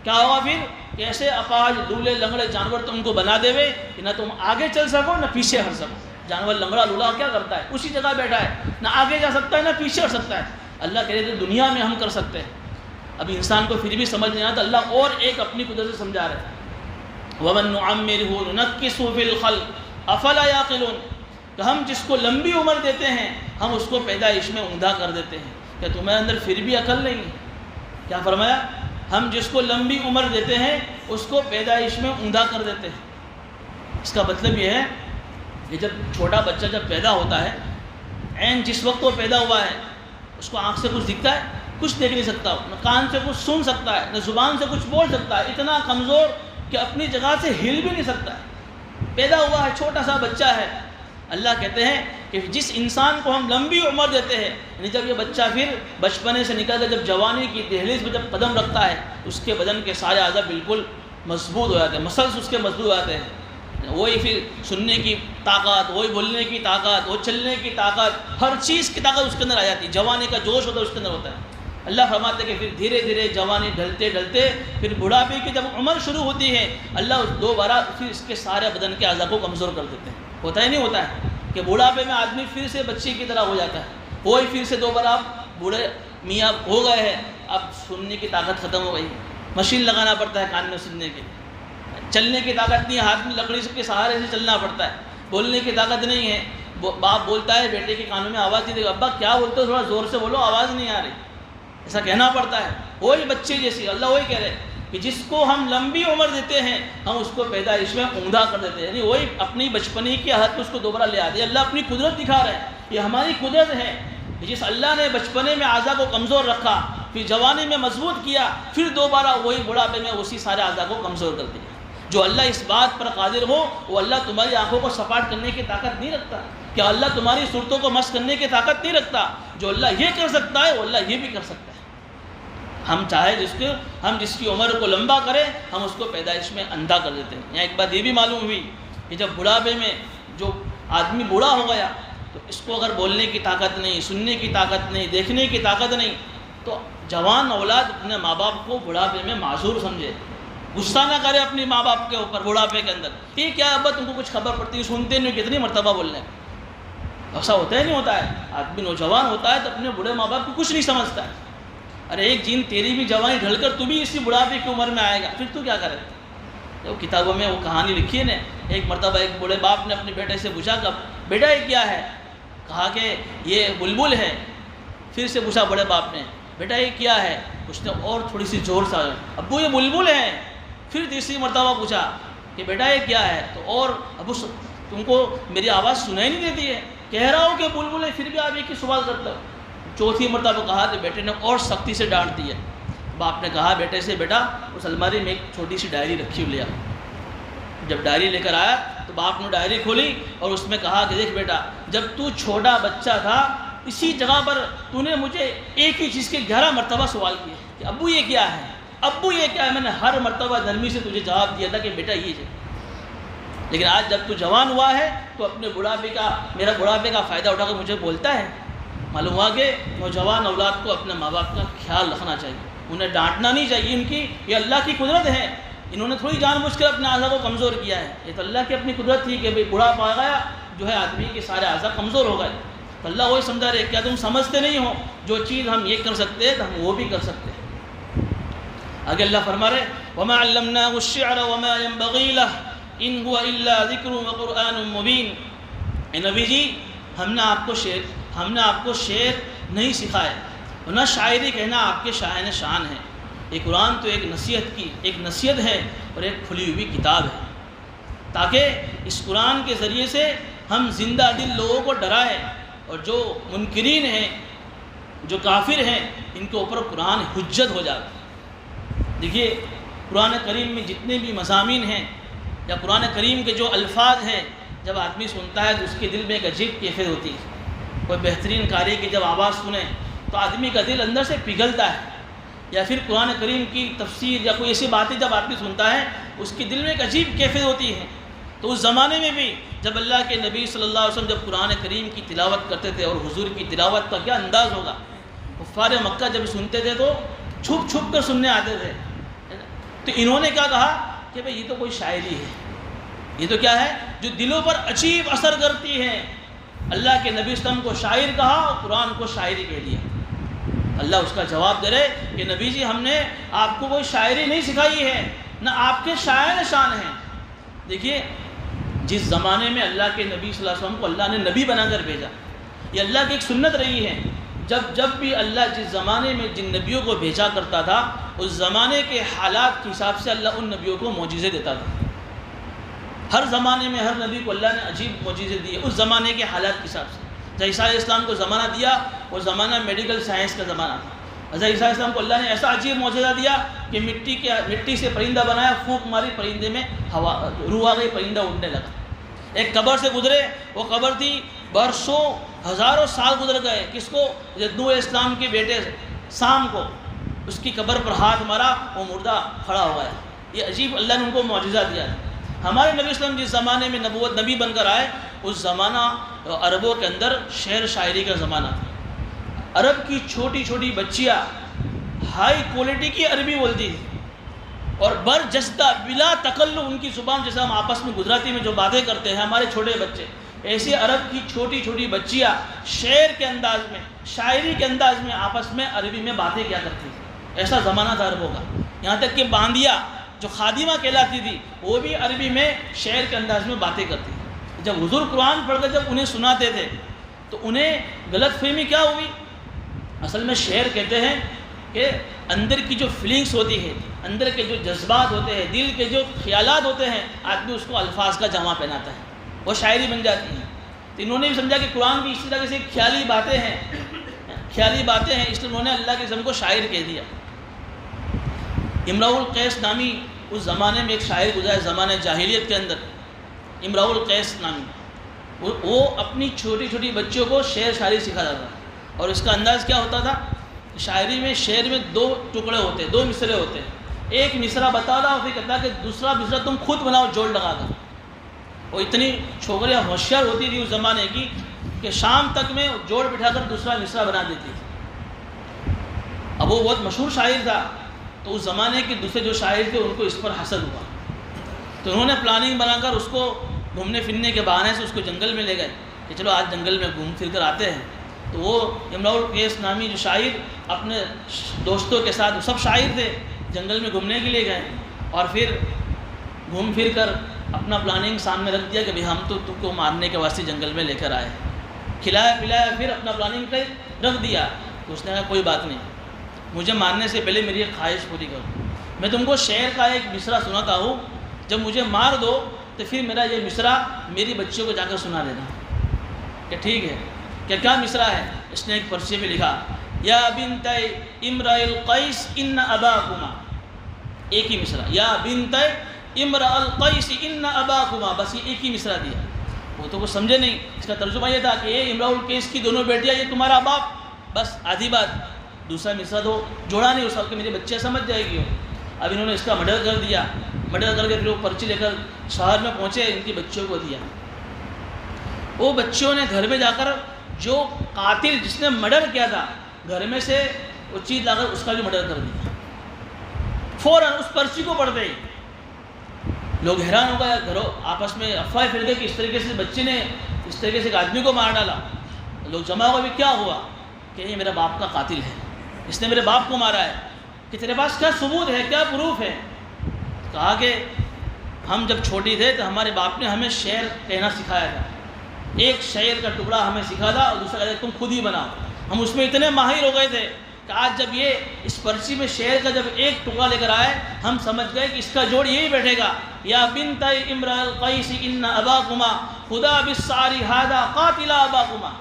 کیا ہوگا پھر؟ کہ ایسے اپاہج لولے لنگڑے جانور تم کو بنا دے کہ نہ تم آگے چل سکو نہ پیچھے ہٹ سکو۔ جانور لنگڑا لولا کیا کرتا ہے؟ اسی جگہ بیٹھا ہے، نہ آگے جا سکتا ہے نہ پیچھے ہٹ سکتا ہے۔ اللہ کہہ رہے کہ دنیا میں ہم کر سکتے ہیں۔ اب انسان کو پھر بھی سمجھ نہیں آتا، اللہ اور ایک اپنی قدرت سے سمجھا رہے ہیں، وَمَن نُعَمِّرْهُ نُنَكِّسْهُ فِي الْخَلْقِ أَفَلَا يَعْقِلُونَ، کہ ہم جس کو لمبی عمر دیتے ہیں ہم اس کو پیدائش میں اوندا کر دیتے ہیں۔ کیا تمہارے اندر پھر بھی عقل نہیں ہے؟ کیا فرمایا؟ ہم جس کو لمبی عمر دیتے ہیں اس کو پیدائش میں اوندا کر دیتے ہیں۔ اس کا مطلب یہ ہے کہ جب چھوٹا بچہ جب پیدا ہوتا ہے، عین جس وقت وہ پیدا ہوا ہے اس کو آنکھ سے کچھ دکھتا ہے؟ کچھ دیکھ نہیں سکتا، نہ کان سے کچھ سن سکتا ہے، نہ زبان سے کچھ بول سکتا ہے، اتنا کمزور کہ اپنی جگہ سے ہل بھی نہیں سکتا ہے، پیدا ہوا ہے، چھوٹا سا بچہ ہے۔ اللہ کہتے ہیں کہ جس انسان کو ہم لمبی عمر دیتے ہیں، یعنی جب یہ بچہ پھر بچپنے سے نکل کر جب جوانی کی دہلیز پہ جب قدم رکھتا ہے اس کے بدن کے سارے اعضاء بالکل مضبوط ہو جاتے ہیں، مسلس اس کے مضبوط ہو جاتے ہیں، وہی پھر سننے کی طاقت، وہی بولنے کی طاقت، وہ چلنے کی طاقت، ہر چیز کی طاقت اس کے اندر آ جاتی ہے، جوانی کا جوش ہوتا ہے اس کے اندر ہوتا ہے۔ اللہ فرماتے ہیں کہ پھر دھیرے دھیرے جوانی ڈھلتے ڈھلتے پھر بڑھاپے کی جب عمر شروع ہوتی ہے اللہ دوبارہ پھر اس کے سارے بدن کے اعضاء کو کمزور کر دیتے ہیں۔ ہوتا ہی نہیں ہوتا ہے کہ بڑھاپے میں آدمی پھر سے بچے کی طرح ہو جاتا ہے، وہی پھر سے دوبارہ آپ بوڑھے میاں ہو گئے ہیں، اب سننے کی طاقت ختم ہو گئی، مشین لگانا پڑتا ہے کان میں سننے کے، چلنے کی طاقت نہیں ہے، ہاتھ میں لکڑی کے سہارے سے چلنا پڑتا ہے، بولنے کی طاقت نہیں ہے، باپ بولتا ہے بیٹے کے کانوں میں آواز نہیں دے گا، ابا کیا بولتے ہو تھوڑا زور سے بولو آواز نہیں آ رہی، ایسا کہنا پڑتا ہے، وہی بچے جیسی۔ اللہ وہی کہہ رہے ہیں کہ جس کو ہم لمبی عمر دیتے ہیں ہم اس کو پیدائش میں عمدہ کر دیتے ہیں، یعنی وہی اپنی بچپنی کی حد میں اس کو دوبارہ لے آتے ہیں۔ اللہ اپنی قدرت دکھا رہے ہیں، یہ ہماری قدرت ہے کہ جس اللہ نے بچپنے میں اعضاء کو کمزور رکھا، پھر جوانی میں مضبوط کیا، پھر دوبارہ وہی بڑھاپے میں اسی سارے اعضاء کو کمزور کر دیا۔ جو اللہ اس بات پر قادر ہو وہ اللہ تمہاری آنکھوں کو سپاٹ کرنے کی طاقت نہیں رکھتا؟ کیا اللہ تمہاری صورتوں کو مسخ کرنے کی طاقت نہیں رکھتا؟ جو اللہ یہ کر سکتا ہے وہ اللہ یہ بھی کر سکتا ہے۔ ہم چاہے جس کی عمر کو لمبا کرے ہم اس کو پیدائش میں اندھا کر دیتے ہیں۔ یہاں ایک بات یہ بھی معلوم ہوئی کہ جب بڑھاپے میں جو آدمی بوڑھا ہو گیا تو اس کو اگر بولنے کی طاقت نہیں، سننے کی طاقت نہیں، دیکھنے کی طاقت نہیں، تو جوان اولاد اپنے ماں باپ کو بڑھاپے میں معذور سمجھے، غصہ نہ کرے اپنے ماں باپ کے اوپر بڑھاپے کے اندر، یہ کیا ابا تم کو کچھ خبر پڑتی ہے، سنتے نہیں کتنی مرتبہ بولنے، ایسا ہوتا ہی نہیں ہوتا ہے۔ آدمی نوجوان ہوتا ہے تو اپنے بوڑھے ماں باپ کو کچھ نہیں سمجھتا ہے۔ ارے ایک دن تیری بھی جوانی ڈھل کر تو بھی اسی بڑھاپے کی عمر میں آئے گا، پھر تو کیا کرے؟ وہ کتابوں میں وہ کہانی لکھی ہے نا، ایک مرتبہ ایک بوڑھے باپ نے اپنے بیٹے سے پوچھا کہ بیٹا یہ کیا ہے؟ کہا کہ یہ بلبل ہے۔ پھر سے پوچھا بڑے باپ نے بیٹا یہ کیا ہے؟ اس نے اور تھوڑی سی زور سے ابو یہ بلبل ہے۔ پھر تیسری مرتبہ پوچھا کہ بیٹا یہ کیا ہے؟ تو اور ابو تم کو میری آواز سنائی نہیں دیتی ہے؟ کہہ رہا ہوں کہ بلبل ہے پھر بھی آپ ایک ہی سوال کرتے ہو۔ چوتھی مرتبہ کہا تو بیٹے نے اور سختی سے ڈانٹ دیا، باپ نے کہا بیٹے سے بیٹا اس الماری میں ایک چھوٹی سی ڈائری رکھی ہوئی لے آ۔ جب ڈائری لے کر آیا تو باپ نے ڈائری کھولی اور اس میں کہا کہ دیکھ بیٹا جب تو چھوٹا بچہ تھا اسی جگہ پر تو نے مجھے ایک ہی چیز کے 11 مرتبہ سوال کیے کہ ابو یہ کیا ہے، ابو یہ کیا ہے، میں نے ہر مرتبہ نرمی سے تجھے جواب دیا تھا کہ بیٹا یہ ہے۔ لیکن آج جب تو جوان ہوا ہے تو اپنے میرا بڑھاپے کا فائدہ اٹھا کر مجھے بولتا ہے۔ معلوم ہوا کہ نوجوان اولاد کو اپنے ماں باپ کا خیال رکھنا چاہیے، انہیں ڈانٹنا نہیں چاہیے، ان کی یہ اللہ کی قدرت ہے، انہوں نے تھوڑی جان بوجھ کر اپنے اعضاء کو کمزور کیا ہے، یہ تو اللہ کی اپنی قدرت تھی کہ بڑھاپا آ گیا جو ہے آدمی کے سارے اعضاء کمزور ہو گئے، تو اللہ وہی سمجھا رہے کیا تم سمجھتے نہیں ہو جو چیز ہم یہ کر سکتے ہیں تو ہم وہ بھی کر سکتے ہیں۔ آگے اللہ فرما رہے وَمَا عَلَّمْنَاهُ الشِّعْرَ وَمَا يَنبَغِي لَهُ إِنْ هُوَ إِلَّا ذِكْرٌ وَقُرْآنٌ مُبِينٌ۔ اے نبی جی ہم نے آپ کو شعر نہیں سکھائے اور نہ شاعری کہنا آپ کے شاعر شان ہے۔ یہ قرآن تو ایک نصیحت ہے اور ایک کھلی ہوئی کتاب ہے، تاکہ اس قرآن کے ذریعے سے ہم زندہ دل لوگوں کو ڈرائیں اور جو منکرین ہیں، جو کافر ہیں، ان کے اوپر قرآن حجت ہو جائے۔ دیکھیے قرآن کریم میں جتنے بھی مضامین ہیں یا قرآن کریم کے جو الفاظ ہیں جب آدمی سنتا ہے تو اس کے دل میں ایک عجیب کیفیت ہوتی ہے۔ کوئی بہترین قاری کی جب آواز سنے تو آدمی کا دل اندر سے پگھلتا ہے، یا پھر قرآن کریم کی تفسیر یا کوئی ایسی باتیں جب آدمی سنتا ہے اس کے دل میں ایک عجیب کیفیت ہوتی ہے۔ تو اس زمانے میں بھی جب اللہ کے نبی صلی اللہ علیہ وسلم جب قرآن کریم کی تلاوت کرتے تھے، اور حضور کی تلاوت کا کیا انداز ہوگا، کفار مکہ جب سنتے تھے تو چھپ چھپ کر سننے آتے تھے۔ تو انہوں نے کیا کہا کہ بھئی یہ تو کوئی شاعری ہے، یہ تو کیا ہے جو دلوں پر عجیب اثر کرتی ہے۔ اللہ کے نبی صلی اللہ علیہ وسلم کو شاعر کہا اور قرآن کو شاعری کہہ دیا۔ اللہ اس کا جواب دے رہے کہ نبی جی ہم نے آپ کو کوئی شاعری نہیں سکھائی ہے، نہ آپ کے شاعر شان ہیں۔ دیکھیے جس زمانے میں اللہ کے نبی صلی اللہ علیہ وسلم کو اللہ نے نبی بنا کر بھیجا، یہ اللہ کی ایک سنت رہی ہے، جب بھی اللہ جس زمانے میں جن نبیوں کو بھیجا کرتا تھا اس زمانے کے حالات کے حساب سے اللہ ان نبیوں کو معجزے دیتا تھا۔ ہر زمانے میں ہر نبی کو اللہ نے عجیب معجزے دیے اس زمانے کے حالات کے حساب سے۔ جب عیسیٰ علیہ السلام کو زمانہ دیا وہ زمانہ میڈیکل سائنس کا زمانہ تھا۔ حضرت عیسیٰ علیہ السلام کو اللہ نے ایسا عجیب معجزہ دیا کہ مٹی سے پرندہ بنایا، پھونک ماری، پرندے میں روح آ گئی، پرندہ اڑنے لگا۔ ایک قبر سے گزرے، وہ قبر تھی برسوں ہزاروں سال گزر گئے، کس کو؟ نوح علیہ السلام کے بیٹے سام کو، اس کی قبر پر ہاتھ مارا، وہ مردہ کھڑا ہو گیا۔ یہ عجیب اللہ نے ان کو معجزہ دیا ہے۔ ہمارے نبی صلی اللہ علیہ وسلم جس زمانے میں نبوت نبی بن کر آئے اس زمانہ عربوں کے اندر شعر شاعری کا زمانہ تھا۔ عرب کی چھوٹی چھوٹی بچیاں ہائی کوالٹی کی عربی بولتی تھی اور برجستہ بلا تکلف ان کی زبان، جیسے ہم آپس میں گجراتی میں جو باتیں کرتے ہیں ہمارے چھوٹے بچے، ایسی عرب کی چھوٹی چھوٹی بچیاں شعر کے انداز میں، شاعری کے انداز میں آپس میں عربی میں باتیں کیا کرتی تھی۔ ایسا زمانہ تھا عربوں کا، یہاں تک کہ باندیا جو خادمہ کہلاتی تھی وہ بھی عربی میں شعر کے انداز میں باتیں کرتی تھی۔ جب حضور قرآن پڑھ کر جب انہیں سناتے تھے تو انہیں غلط فہمی کیا ہوئی؟ اصل میں شعر کہتے ہیں کہ اندر کی جو فیلنگس ہوتی ہے، اندر کے جو جذبات ہوتے ہیں، دل کے جو خیالات ہوتے ہیں، آدمی اس کو الفاظ کا جامع پہناتا ہے، وہ شاعری بن جاتی ہے۔ تو انہوں نے بھی سمجھا کہ قرآن بھی اسی طرح سے خیالی باتیں ہیں، اس لیے انہوں نے اللہ کے اسم کو شاعر کہہ دیا۔ امراء القیس نامی اس زمانے میں ایک شاعر گزرا ہے، زمانے جاہلیت کے اندر، امراء القیس نامی، وہ اپنی چھوٹی چھوٹی بچیوں کو شعر شاعری سکھاتا تھا۔ اور اس کا انداز کیا ہوتا تھا؟ شاعری میں شعر میں 2 ٹکڑے ہوتے ہیں، 2 مصرے ہوتے ہیں، ایک مصرع بتا رہا اور پھر کہتا کہ دوسرا مصرع تم خود بناؤ جوڑ لگا کر۔ وہ اتنی چھوکریاں ہوشیار ہوتی تھی اس زمانے کی کہ شام تک میں جوڑ بٹھا کر دوسرا مصرع بنا دیتی تھی۔ اب وہ بہت مشہور شاعر تھا، تو اس زمانے کے دوسرے جو شاعر تھے ان کو اس پر حسد ہوا، تو انہوں نے پلاننگ بنا کر اس کو گھومنے پھرنے کے بہانے سے اس کو جنگل میں لے گئے کہ چلو آج جنگل میں گھوم پھر کر آتے ہیں۔ تو وہ امراء القیس نامی جو شاعر اپنے دوستوں کے ساتھ، وہ سب شاعر تھے، جنگل میں گھومنے کے لیے گئے اور پھر گھوم پھر کر اپنا پلاننگ سامنے رکھ دیا کہ بھئی ہم تو تم کو مارنے کے واسطے جنگل میں لے کر آئے، کھلایا پلایا، پھر اپنا پلاننگ رکھ دیا۔ تو اس نے کہا کوئی بات نہیں، مجھے مارنے سے پہلے میری ایک خواہش پوری کرو، میں تم کو شعر کا ایک مصرع سناتا ہوں، جب مجھے مار دو تو پھر میرا یہ مصرع میری بچیوں کو جا کر سنا دینا۔ کہ ٹھیک ہے، کیا مصرع ہے؟ اس نے ایک پرچے میں لکھا یا بنت امرأ القیس ان اباکما، ایک ہی مصرع، یا بنت امرأ القیس ان اباکما، بس یہ ایک ہی مصرع دیا. وہ تو کچھ سمجھے نہیں. اس کا ترجمہ یہ تھا کہ یہ امرأ القیس کی دونوں بیٹیاں، یہ تمہارا باپ، بس آدھی بات. دوسرا مصرع تو جوڑا نہیں، اس وقت میری بچیاں سمجھ جائے گی. اب انہوں نے اس کا مرڈر کر دیا. مرڈر کر کے پھر وہ پرچی لے کر شہر میں پہنچے، ان کی بچیوں کو دیا. وہ بچیوں نے گھر میں جا کر جو قاتل جس نے مرڈر کیا تھا گھر میں سے وہ چیز لا کر اس کا بھی مرڈر کر دیا. فوراً اس پرچی کو پڑھتے ہی لوگ حیران ہو گئے، گھروں آپس میں افواہیں پھیل گئی کہ اس طریقے سے بچے نے اس طریقے سے ایک آدمی کو مار ڈالا. لوگ جمع ہو گئے، کیا ہوا؟ کہ یہ میرا باپ کا قاتل ہے، اس نے میرے باپ کو مارا ہے. کہ تیرے پاس کیا ثبوت ہے، کیا پروف ہے؟ کہا کہ ہم جب چھوٹی تھے تو ہمارے باپ نے ہمیں شعر کہنا سکھایا تھا. ایک شعر کا ٹکڑا ہمیں سکھا تھا اور دوسرا کہتا تم خود ہی بناؤ. ہم اس میں اتنے ماہر ہو گئے تھے کہ آج جب یہ اس پرچی میں شعر کا جب ایک ٹکڑا لے کر آئے ہم سمجھ گئے کہ اس کا جوڑ یہی بیٹھے گا، یا بنت امرأ القیس ان اباکما خدا بالسعر ھذا قاتل اباکما.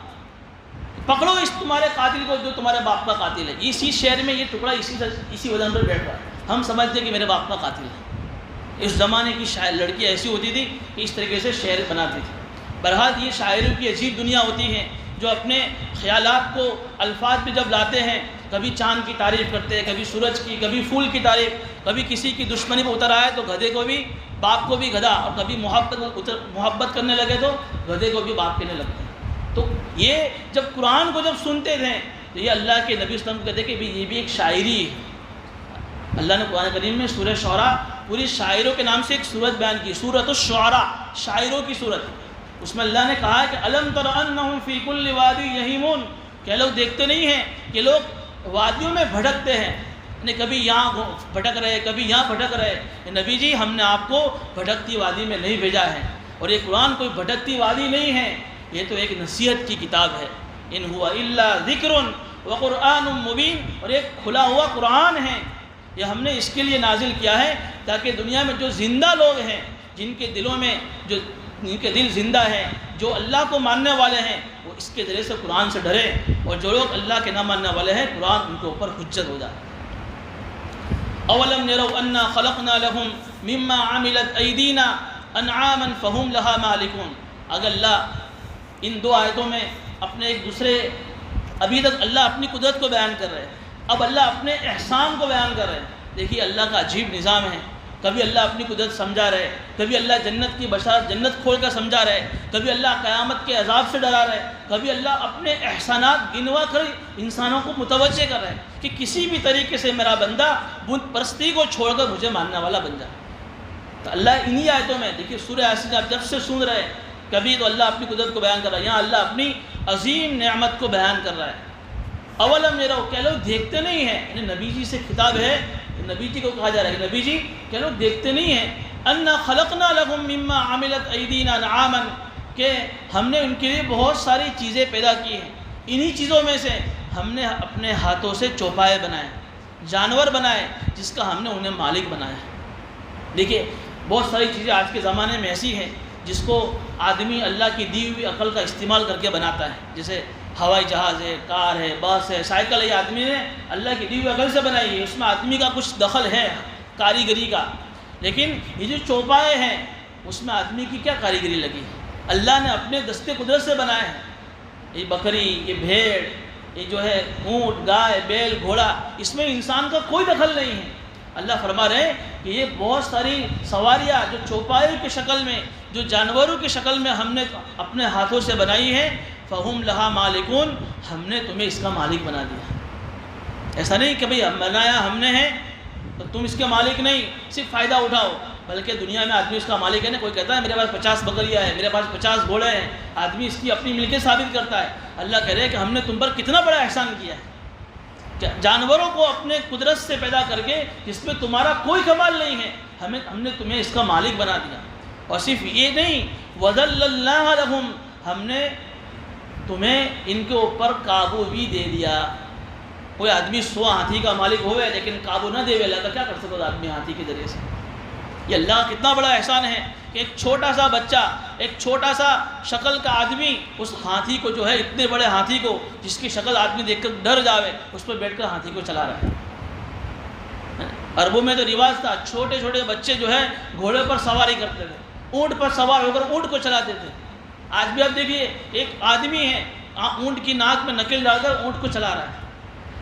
پکڑو اس تمہارے قاتل کو جو تمہارے باپ کا قاتل ہے. اسی شعر میں یہ ٹکڑا اسی وزن پر بیٹھ رہا ہے. ہم سمجھتے کہ میرے باپ کا قاتل ہے. اس زمانے کی شاعر لڑکی ایسی ہوتی تھی کہ اس طریقے سے شعر بناتی تھی. بہرحال یہ شاعروں کی عجیب دنیا ہوتی ہے جو اپنے خیالات کو الفاظ پہ جب لاتے ہیں، کبھی چاند کی تعریف کرتے ہیں، کبھی سورج کی، کبھی پھول کی تعریف، کبھی کسی کی دشمنی پہ اتر آئے تو گدھے کو بھی باپ کو بھی گدھا، اور کبھی محبت کرنے لگے تو گدھے کو بھی باپ کہنے لگتے ہیں. تو یہ جب قرآن کو جب سنتے تھے تو یہ اللہ کے نبی صلی اللہ علیہ وسلم کہتے کہ یہ بھی ایک شاعری ہے. اللہ نے قرآن کریم میں سورہ شعراء پوری شاعروں کے نام سے ایک سورت بیان کی، سورۃ الشعراء، شاعروں کی سورت. اس میں اللہ نے کہا ہے کہ الم تر انہم فی کل وادی یہیمون، کہ لوگ دیکھتے نہیں ہیں کہ لوگ وادیوں میں بھٹکتے ہیں، یعنی کبھی یہاں بھٹک رہے کبھی یہاں بھٹک رہے. نبی جی ہم نے آپ کو بھٹکتی وادی میں نہیں بھیجا ہے، اور یہ قرآن کوئی بھٹکتی وادی نہیں ہے، یہ تو ایک نصیحت کی کتاب ہے. ان ہوا الا ذکر وقرآن مبین، اور ایک کھلا ہوا قرآن ہے. یہ ہم نے اس کے لیے نازل کیا ہے تاکہ دنیا میں جو زندہ لوگ ہیں، جن کے دلوں میں ان کے دل زندہ ہیں، جو اللہ کو ماننے والے ہیں، وہ اس کے ذریعے سے قرآن سے ڈرے، اور جو لوگ اللہ کے نہ ماننے والے ہیں قرآن ان کے اوپر حجت ہو جائے. اولم يروا انا خلقنا لهم مما عملت ایدینا انعاما فهم لها مالکون. اگر اللہ ان دو آیتوں میں اپنے ایک دوسرے، ابھی تک اللہ اپنی قدرت کو بیان کر رہے ہیں، اب اللہ اپنے احسان کو بیان کر رہے ہیں. دیکھیے اللہ کا عجیب نظام ہے. کبھی اللہ اپنی قدرت سمجھا رہے، کبھی اللہ جنت کی بشارت جنت کھول کر سمجھا رہے، کبھی اللہ قیامت کے عذاب سے ڈرا رہے، کبھی اللہ اپنے احسانات گنوا کر انسانوں کو متوجہ کر رہے ہیں کہ کسی بھی طریقے سے میرا بندہ بت پرستی کو چھوڑ کر مجھے ماننے والا بن جائے. تو اللہ انہی آیتوں میں دیکھیے سورہ یاسین آپ جب سے سن رہے ہیں، کبھی تو اللہ اپنی قدرت کو بیان کر رہا ہے، یہاں اللہ اپنی عظیم نعمت کو بیان کر رہا ہے. اولم يروا، کہ لوگ دیکھتے نہیں ہیں، یعنی نبی جی سے خطاب ہے، نبی جی کو کہا جا رہا ہے کہ نبی جی کہ لوگ دیکھتے نہیں ہیں، انا خلقنا لهم مما عملت ایدینا انعاما، کہ ہم نے ان کے لیے بہت ساری چیزیں پیدا کی ہیں. انہی چیزوں میں سے ہم نے اپنے ہاتھوں سے چوپائے بنائے، جانور بنائے جس کا ہم نے انہیں مالک بنایا. دیکھیے بہت ساری چیزیں آج کے زمانے میں ایسی ہیں جس کو آدمی اللہ کی دی ہوئی عقل کا استعمال کر کے بناتا ہے. جیسے ہوائی جہاز ہے، کار ہے، بس ہے، سائیکل ہے، یہ آدمی نے اللہ کی دی ہوئی عقل سے بنائی ہے. اس میں آدمی کا کچھ دخل ہے کاریگری کا، لیکن یہ جو چوپائے ہیں اس میں آدمی کی کیا کاریگری لگی؟ اللہ نے اپنے دستے قدرت سے بنائے ہیں. یہ بکری، یہ بھیڑ، یہ جو ہے اونٹ، گائے، بیل، گھوڑا، اس میں انسان کا کوئی دخل نہیں ہے. اللہ فرما رہے ہیں کہ یہ بہت ساری سواریاں جو چوپائے کی شکل میں، جو جانوروں کی شکل میں ہم نے اپنے ہاتھوں سے بنائی ہیں، فہم لہا مالکون، ہم نے تمہیں اس کا مالک بنا دیا. ایسا نہیں کہ بھئی بنایا ہم نے ہے تو تم اس کے مالک نہیں، صرف فائدہ اٹھاؤ، بلکہ دنیا میں آدمی اس کا مالک ہے نا. کوئی کہتا ہے میرے پاس 50 بکریاں ہیں، میرے پاس 50 گھوڑے ہیں، آدمی اس کی اپنی ملکیت ثابت کرتا ہے. اللہ کہہ رہے ہیں کہ ہم نے تم پر کتنا بڑا احسان کیا ہے، جانوروں کو اپنے قدرت سے پیدا کر کے جس میں تمہارا کوئی کمال نہیں ہے، ہم نے تمہیں اس کا مالک بنا دیا. اور صرف یہ نہیں، وَذَلَّلْنَاهَا لَهُمْ، ہم نے تمہیں ان کے اوپر قابو بھی دے دیا. کوئی آدمی 100 ہاتھی کا مالک ہوئے لیکن قابو نہ دے، اللہ کا کیا کر سکتا آدمی ہاتھی کے ذریعے سے؟ یہ اللہ کا کتنا بڑا احسان ہے کہ ایک چھوٹا سا بچہ، ایک چھوٹا سا شکل کا آدمی اس ہاتھی کو جو ہے، اتنے بڑے ہاتھی کو جس کی شکل آدمی دیکھ کر ڈر جاوے، اس پر بیٹھ کر ہاتھی کو چلا رہا ہے۔ عربوں میں تو رواج تھا، چھوٹے چھوٹے بچے جو ہے گھوڑے پر سواری کرتے تھے، اونٹ پر سوار ہو کر اونٹ کو چلاتے تھے۔ آج بھی آپ دیکھیے ایک آدمی ہے اونٹ کی ناک میں نکل ڈال کر اونٹ کو چلا رہا ہے۔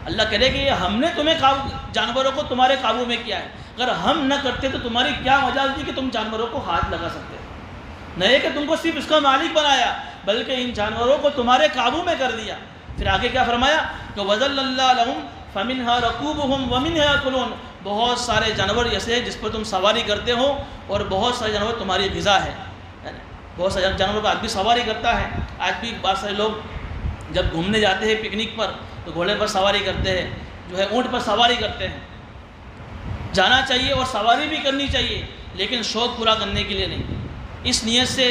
اللہ کہہ رہے کہ یہ ہم نے تمہیں جانوروں کو تمہارے قابو میں کیا ہے، اگر ہم نہ کرتے تو تمہاری کیا مجال تھی کہ تم جانوروں کو ہاتھ لگا سکتے؟ نہیں کہ تم کو صرف اس کا مالک بنایا، بلکہ ان جانوروں کو تمہارے قابو میں کر دیا۔ پھر آگے کیا فرمایا کہ وَذَلَّ اللَّهُ لَهُمْ فَمِنْهَا رَكُوبُهُمْ وَمِنْهَا يَأْكُلُونَ، بہت سارے جانور ایسے ہیں جس پر تم سواری کرتے ہو اور بہت سارے جانور تمہاری غذا ہے۔ بہت سارے جانوروں پر آدمی سواری کرتا ہے۔ آج بھی بہت سارے لوگ جب گھومنے جاتے ہیں پکنک پر تو گھوڑے پر سواری کرتے ہیں، جو ہے اونٹ پر سواری کرتے ہیں۔ جانا چاہیے اور سواری بھی کرنی چاہیے، لیکن شوق پورا کرنے کے لیے نہیں۔ اس نیت سے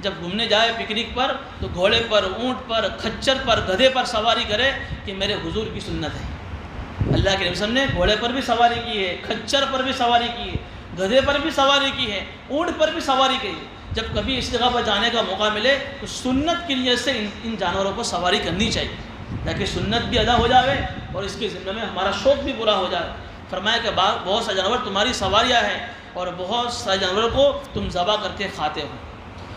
جب گھومنے جائے پکنک پر تو گھوڑے پر، اونٹ پر، کھچر پر، گدھے پر سواری کرے کہ میرے حضور کی سنت ہے۔ اللہ کے نبی صلی اللہ علیہ وسلم نے گھوڑے پر بھی سواری کی ہے، کھچر پر بھی سواری کی ہے، گدھے پر بھی سواری کی ہے، اونٹ پر بھی سواری کی ہے۔ جب کبھی اس جگہ پر جانے کا موقع ملے تو سنت کی نیت سے ان جانوروں کو سواری کرنی چاہیے، تاکہ سنت بھی ادا ہو جائے اور اس کے ذمہ میں ہمارا شوق بھی پورا ہو جائے۔ فرمایا کہ بہت سارے جانور تمہاری سواریاں ہیں اور بہت سارے جانوروں کو تم ذبح کر کے کھاتے ہو۔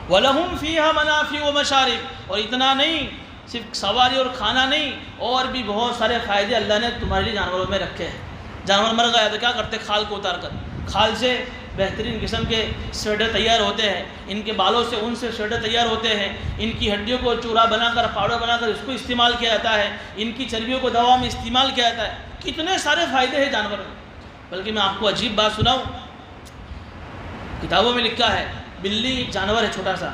وَلَهُمْ فِيهَا مَنَافِعُ وَمَشَارِبُ، اور اتنا نہیں، صرف سواری اور کھانا نہیں، اور بھی بہت سارے فائدے اللہ نے تمہارے لیے جانوروں میں رکھے ہیں۔ جانور مر گیا تو کیا کرتے؟ کھال کو اتار کر، کھال سے بہترین قسم کے سویٹر تیار ہوتے ہیں، ان کے بالوں سے ان سے سویٹر تیار ہوتے ہیں، ان کی ہڈیوں کو چورا بنا کر، پاؤڈر بنا کر اس کو استعمال کیا جاتا ہے، ان کی چربیوں کو دوا میں استعمال کیا جاتا ہے۔ کتنے سارے فائدے ہیں جانوروں میں۔ بلکہ میں آپ کو عجیب بات سناؤں، کتابوں میں لکھا ہے بلی ایک جانور ہے چھوٹا سا،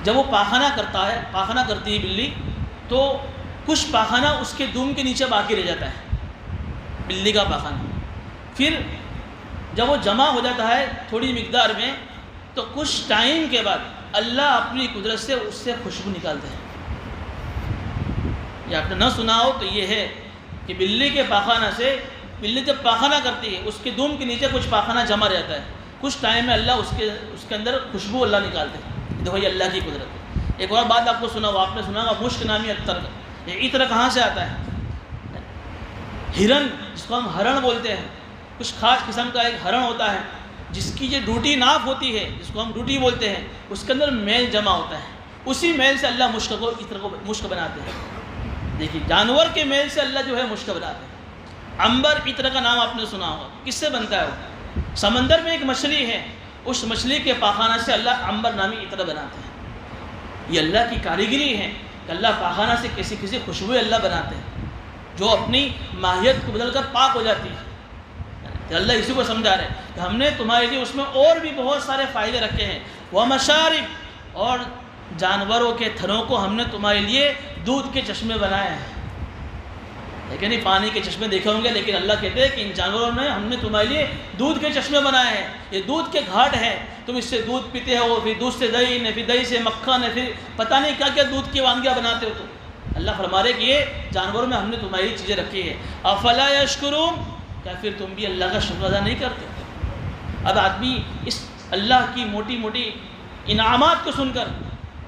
جب وہ پاخانہ کرتا ہے، پاخانہ کرتی ہے بلی، تو کچھ پاخانہ اس کے دم کے نیچے باقی رہ جاتا ہے، بلی کا پاخانہ۔ پھر جب وہ جمع ہو جاتا ہے تھوڑی مقدار میں تو کچھ ٹائم کے بعد اللہ اپنی قدرت سے اس سے خوشبو نکالتے ہیں۔ یہ آپ نے نہ سنا ہو تو یہ ہے کہ بلی کے پاخانہ سے، بلی جب پاخانہ کرتی ہے اس کے دم کے نیچے کچھ پاخانہ جمع رہتا ہے، کچھ ٹائم میں اللہ اس کے اندر خوشبو اللہ نکالتے ہیں۔ دیکھو یہ اللہ کی قدرت ہے۔ ایک اور بات آپ کو سنا ہو، آپ نے سنا ہوگا مشک نامی عطر کا۔ یہ عطر کہاں سے آتا ہے؟ ہرن، جس کو ہم ہرن بولتے ہیں، کچھ خاص قسم کا ایک ہرن ہوتا ہے جس کی یہ ڈوٹی ناف ہوتی ہے، جس کو ہم ڈوٹی بولتے ہیں، اس کے اندر میل جمع ہوتا ہے، اسی میل سے اللہ مشک کو، عطر کو مشک بناتے ہیں۔ دیکھیے جانور کے میل سے اللہ جو ہے مشک بناتے ہیں۔ عنبر عطر کا نام آپ نے سنا ہوگا، کس سے بنتا ہے وہ؟ سمندر میں ایک مچھلی ہے، اس مچھلی کے پاخانہ سے اللہ عنبر نامی عطر بناتے ہیں۔ یہ اللہ کی کاریگری ہے کہ اللہ پاخانہ سے کسی کسی خوشبو اللہ بناتے ہیں جو اپنی ماہیت کو بدل کر پاک ہو جاتی ہے۔ کہ اللہ اسی کو سمجھا رہے ہیں کہ ہم نے تمہارے لیے اس میں اور بھی بہت سارے فائدے رکھے ہیں۔ وَمَشَارِبُ، اور جانوروں کے تھنوں کو ہم نے تمہارے لیے دودھ کے چشمے بنائے ہیں۔ لیکن نہیں پانی کے چشمے دیکھے ہوں گے، لیکن اللہ کہتے ہیں کہ ان جانوروں نے، ہم نے تمہارے لیے دودھ کے چشمے بنائے ہیں، یہ دودھ کے گھاٹ ہیں، تم اس سے دودھ پیتے ہو، پھر دودھ سے دہی، پھر دہی سے مکھن، پھر پتہ نہیں کیا کیا دودھ کی وانگیاں بناتے ہو تم۔ اللہ فرما رہے کہ یہ جانوروں میں ہم نے تمہاری چیزیں رکھی ہیں۔ افلا یشکرون، کیا پھر تم بھی اللہ کا شکر ادا نہیں کرتے؟ اب آدمی اس اللہ کی موٹی موٹی انعامات کو سن کر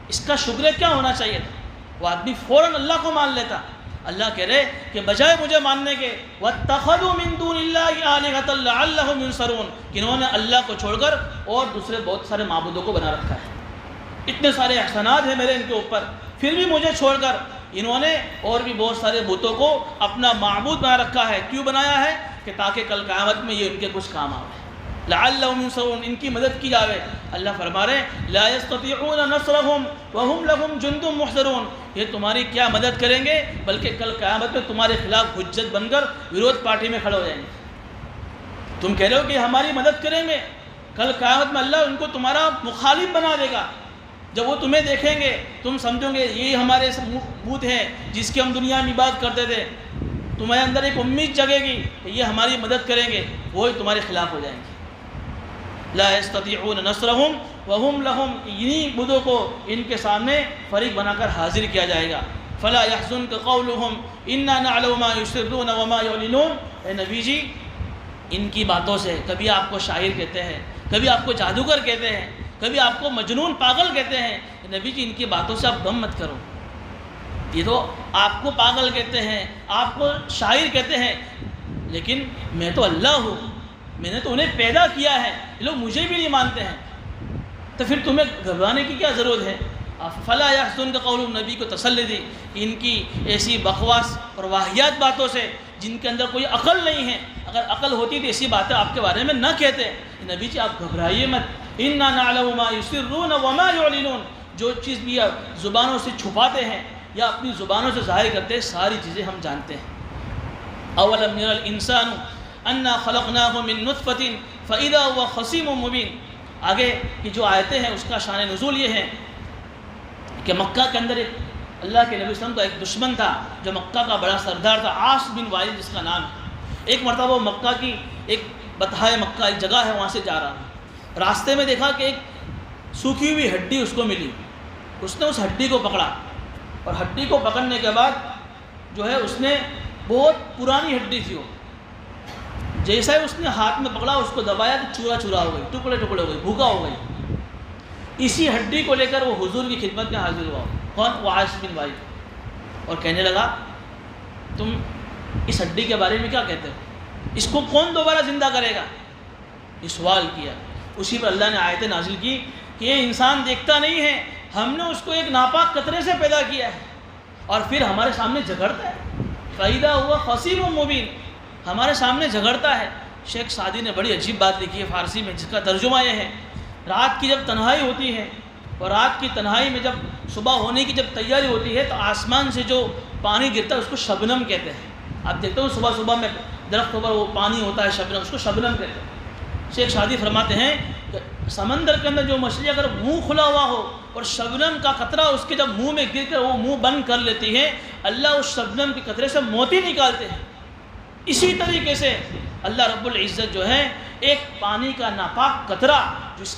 اس کا شکر کیا ہونا چاہیے تھا؟ وہ آدمی فوراً اللہ کو مان لیتا۔ اللہ کہہ رہے کہ بجائے مجھے ماننے کے وَاتَّخَذُوا مِن دُونِ اللَّهِ آلِهَةً لَعَلَّهُمْ يُنصَرُونَ، کہ انہوں نے اللہ کو چھوڑ کر اور دوسرے بہت سارے معبودوں کو بنا رکھا ہے۔ اتنے سارے احسانات ہیں میرے ان کے اوپر، پھر بھی مجھے چھوڑ کر انہوں نے اور بھی بہت سارے بتوں کو اپنا معبود بنا رکھا ہے۔ کیوں بنایا ہے؟ کہ تاکہ کل قیامت میں یہ ان کے کچھ کام آئے، لعلہم ینصرون، ان کی مدد کی جاوے۔ اللہ فرما رہے ہیں لا یستطیعون نصرہم وہم لہم جند محضرون، یہ تمہاری کیا مدد کریں گے، بلکہ کل قیامت میں تمہارے خلاف حجت بن کر ویرودھ پارٹی میں کھڑے ہو جائیں گے۔ تم کہہ رہے ہو کہ ہماری مدد کریں گے، کل قیامت میں اللہ ان کو تمہارا مخالف بنا دے گا۔ جب وہ تمہیں دیکھیں گے تم سمجھو گے یہ ہمارے بت ہیں جس کی ہم دنیا میں بات کرتے تھے، تمہارے اندر ایک امید جگے گی کہ یہ ہماری مدد کریں گے، وہی تمہارے خلاف ہو جائیں گے۔ لا یستطیعون نصرہم وہم لہم، انہی بدوں کو ان کے سامنے فریق بنا کر حاضر کیا جائے گا۔ فلا یحزنک قولہم انا نعلم ما یسرون وما یعلنون، اے نبی جی ان کی باتوں سے، کبھی آپ کو شاعر کہتے ہیں، کبھی آپ کو جادوگر کہتے ہیں، کبھی آپ کو مجنون پاگل کہتے ہیں. نبی جی ان کی باتوں سے آپ غم مت کرو، یہ تو آپ کو پاگل کہتے ہیں، آپ کو شاعر کہتے ہیں، لیکن میں تو اللہ ہوں، میں نے تو انہیں پیدا کیا ہے، یہ لوگ مجھے بھی نہیں مانتے ہیں، تو پھر تمہیں گھبرانے کی کیا ضرورت ہے؟ فلا يحزنك قول، نبی کو تسلی دی کہ ان کی ایسی بکواس اور واہیات باتوں سے جن کے اندر کوئی عقل نہیں ہے، اگر عقل ہوتی تو ایسی باتیں آپ کے بارے میں نہ کہتے. نبی جی آپ گھبرائیے مت، انا نعلم ما يسرون وما يعلنون، جو چیز بھی آپ زبانوں سے چھپاتے ہیں یا اپنی زبانوں سے ظاہر کرتے ہیں، ساری چیزیں ہم جانتے ہیں. اولم ير الانسان انا خلقناه من نطفة فاذا هو خصيم مبين. آگے کی جو آیتیں ہیں اس کا شان نزول یہ ہے کہ مکہ کے اندر ایک اللہ کے نبی صلی اللہ علیہ وسلم کا ایک دشمن تھا جو مکہ کا بڑا سردار تھا، عاص بن وائل جس کا نام ہے. ایک مرتبہ وہ مکہ کی ایک بطحائے مکہ ایک جگہ ہے، وہاں سے جا رہا تھا. راستے میں دیکھا کہ ایک سوکھی ہوئی ہڈی اس کو ملی. اس نے اس ہڈی کو پکڑا، اور ہڈی کو پکڑنے کے بعد جو ہے اس نے بہت پرانی ہڈی تھی، وہ جیسا ہی اس نے ہاتھ میں پکڑا اس کو دبایا تو چورا چورا ہو گئی، ٹکڑے ٹکڑے ہو گئی، بھوکا ہو گئی. اسی ہڈی کو لے کر وہ حضور کی خدمت میں حاضر ہوا. کون؟ وہ عاص بن وائل. اور کہنے لگا تم اس ہڈی کے بارے میں کیا کہتے ہو؟ اس کو کون دوبارہ زندہ کرے گا؟ یہ سوال کیا. اسی پر اللہ نے آیتیں نازل کی کہ یہ انسان دیکھتا نہیں ہے، ہم نے اس کو ایک ناپاک قطرے سے پیدا کیا ہے اور پھر ہمارے سامنے جھگڑتا ہے. فَإِذَا هُوَ خَصِيمٌ مُّبِينٌ، ہمارے سامنے جھگڑتا ہے. شیخ سعدی نے بڑی عجیب بات لکھی ہے فارسی میں، جس کا ترجمہ یہ ہے: رات کی جب تنہائی ہوتی ہے اور رات کی تنہائی میں جب صبح ہونے کی جب تیاری ہوتی ہے تو آسمان سے جو پانی گرتا ہے اس کو شبنم کہتے ہیں. آپ دیکھتے ہو صبح صبح میں درختوں پر وہ پانی ہوتا ہے شبنم، اس کو شبنم کہتے ہیں. شیخ سعدی فرماتے ہیں کہ سمندر کے اندر جو مچھلی اگر منہ کھلا ہوا ہو اور شبنم کا قطرہ اس کے جب منہ میں گر کر وہ منہ بند کر لیتی ہے، اللہ اس شبنم کے قطرے سے موتی نکالتے ہیں. اسی طریقے سے اللہ رب العزت جو ہے ایک پانی کا ناپاک قطرہ جس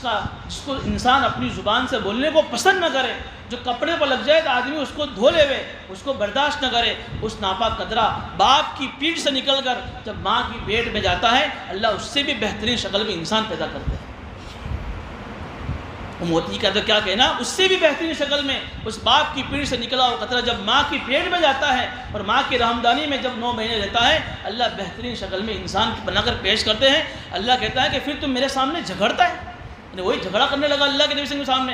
کو انسان اپنی زبان سے بولنے کو پسند نہ کرے، جو کپڑے پر لگ جائے تو آدمی اس کو دھو لے وے، اس کو برداشت نہ کرے، اس ناپاک قطرہ باپ کی پیٹھ سے نکل کر جب ماں کی پیٹ میں جاتا ہے، اللہ اس سے بھی بہترین شکل میں انسان پیدا کرتے ہیں. موتی کا تو کیا کہنا، اس سے بھی بہترین شکل میں اس باپ کی پیٹھ سے نکلا ہوا قطرہ جب ماں کی پیٹ میں جاتا ہے اور ماں کی رحمدانی میں جب 9 مہینے رہتا ہے، اللہ بہترین شکل میں انسان بنا کر پیش کرتے ہیں. اللہ کہتا ہے کہ پھر تم میرے سامنے جھگڑتا ہے. یعنی وہی جھگڑا کرنے لگا اللہ کے نبی صلی اللہ علیہ وسلم کے سامنے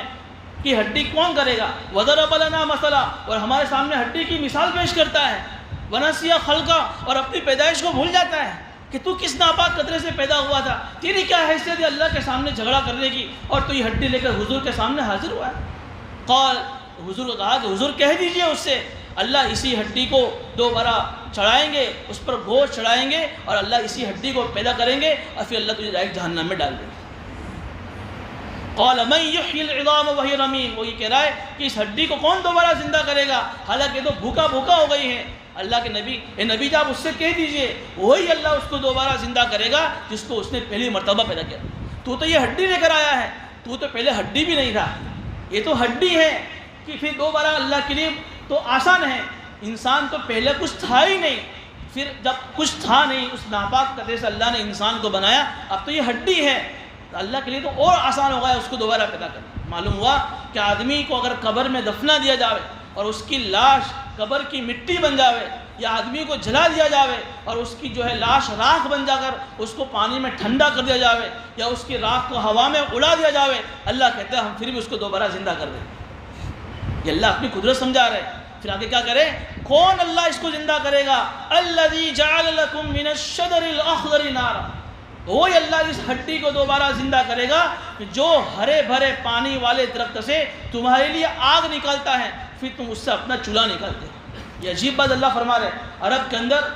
کہ ہڈی کون کرے گا. وَضَرَبَ لَنَا مَثَلًا، اور ہمارے سامنے ہڈی کی مثال پیش کرتا ہے. وَنَسِيَ خَلْقَهُ، اور اپنی پیدائش کو بھول جاتا ہے کہ تو کس ناپاک قطرے سے پیدا ہوا تھا، تیری کیا حیثیت ہے اللہ کے سامنے جھگڑا کرنے کی، اور تو یہ ہڈی لے کر حضور کے سامنے حاضر ہوا ہے. قال، حضور کو کہا کہ حضور کہہ دیجئے اس سے اللہ اسی ہڈی کو دوبارہ چڑھائیں گے، اس پر گوشت چڑھائیں گے اور اللہ اسی ہڈی کو پیدا کریں گے اور پھر اللہ تجھے ڈائریکٹ جہنم میں ڈال دیں گے. قال من یحیی العظام وہی رمیم، وہ یہ کہہ رہا ہے کہ اس ہڈی کو کون دوبارہ زندہ کرے گا، حالانکہ تو بھوکا ہو گئی ہے. اللہ کے نبی، اے نبی جی آپ اس سے کہہ دیجئے وہی اللہ اس کو دوبارہ زندہ کرے گا جس کو اس نے پہلی مرتبہ پیدا کیا. تو یہ ہڈی لے کر آیا ہے، تو پہلے ہڈی بھی نہیں تھا، یہ تو ہڈی ہے کہ پھر دوبارہ اللہ کے لیے تو آسان ہے. انسان تو پہلے کچھ تھا ہی نہیں، پھر جب کچھ تھا نہیں اس ناپاک قطرے سے اللہ نے انسان کو بنایا، اب تو یہ ہڈی ہے، تو اللہ کے لیے تو اور آسان ہو گیا اس کو دوبارہ پیدا کرنا. معلوم ہوا کہ آدمی کو اگر قبر میں دفنا دیا جاوے اور اس کی لاش قبر کی مٹی بن جاوے، یا آدمی کو جلا دیا جاوے اور اس کی جو ہے لاش راکھ بن جا کر اس کو پانی میں ٹھنڈا کر دیا جاوے، یا اس کی راکھ کو ہوا میں اڑا دیا جاوے، اللہ کہتا ہے ہم پھر بھی اس کو دوبارہ زندہ کر دیں. یہ اللہ اپنی قدرت سمجھا رہے. پھر آگے کیا کرے؟ کون اللہ اس کو زندہ کرے گا؟ الذی جعل لکم من الشجر الاخضر نارا، وہی اللہ اس ہڈی کو دوبارہ زندہ کرے گا جو ہرے بھرے پانی والے درخت سے تمہارے لیے آگ نکالتا ہے، پھر تم اس سے اپنا چولہا نکالتے. یہ عجیب بات اللہ فرما رہے. عرب کے اندر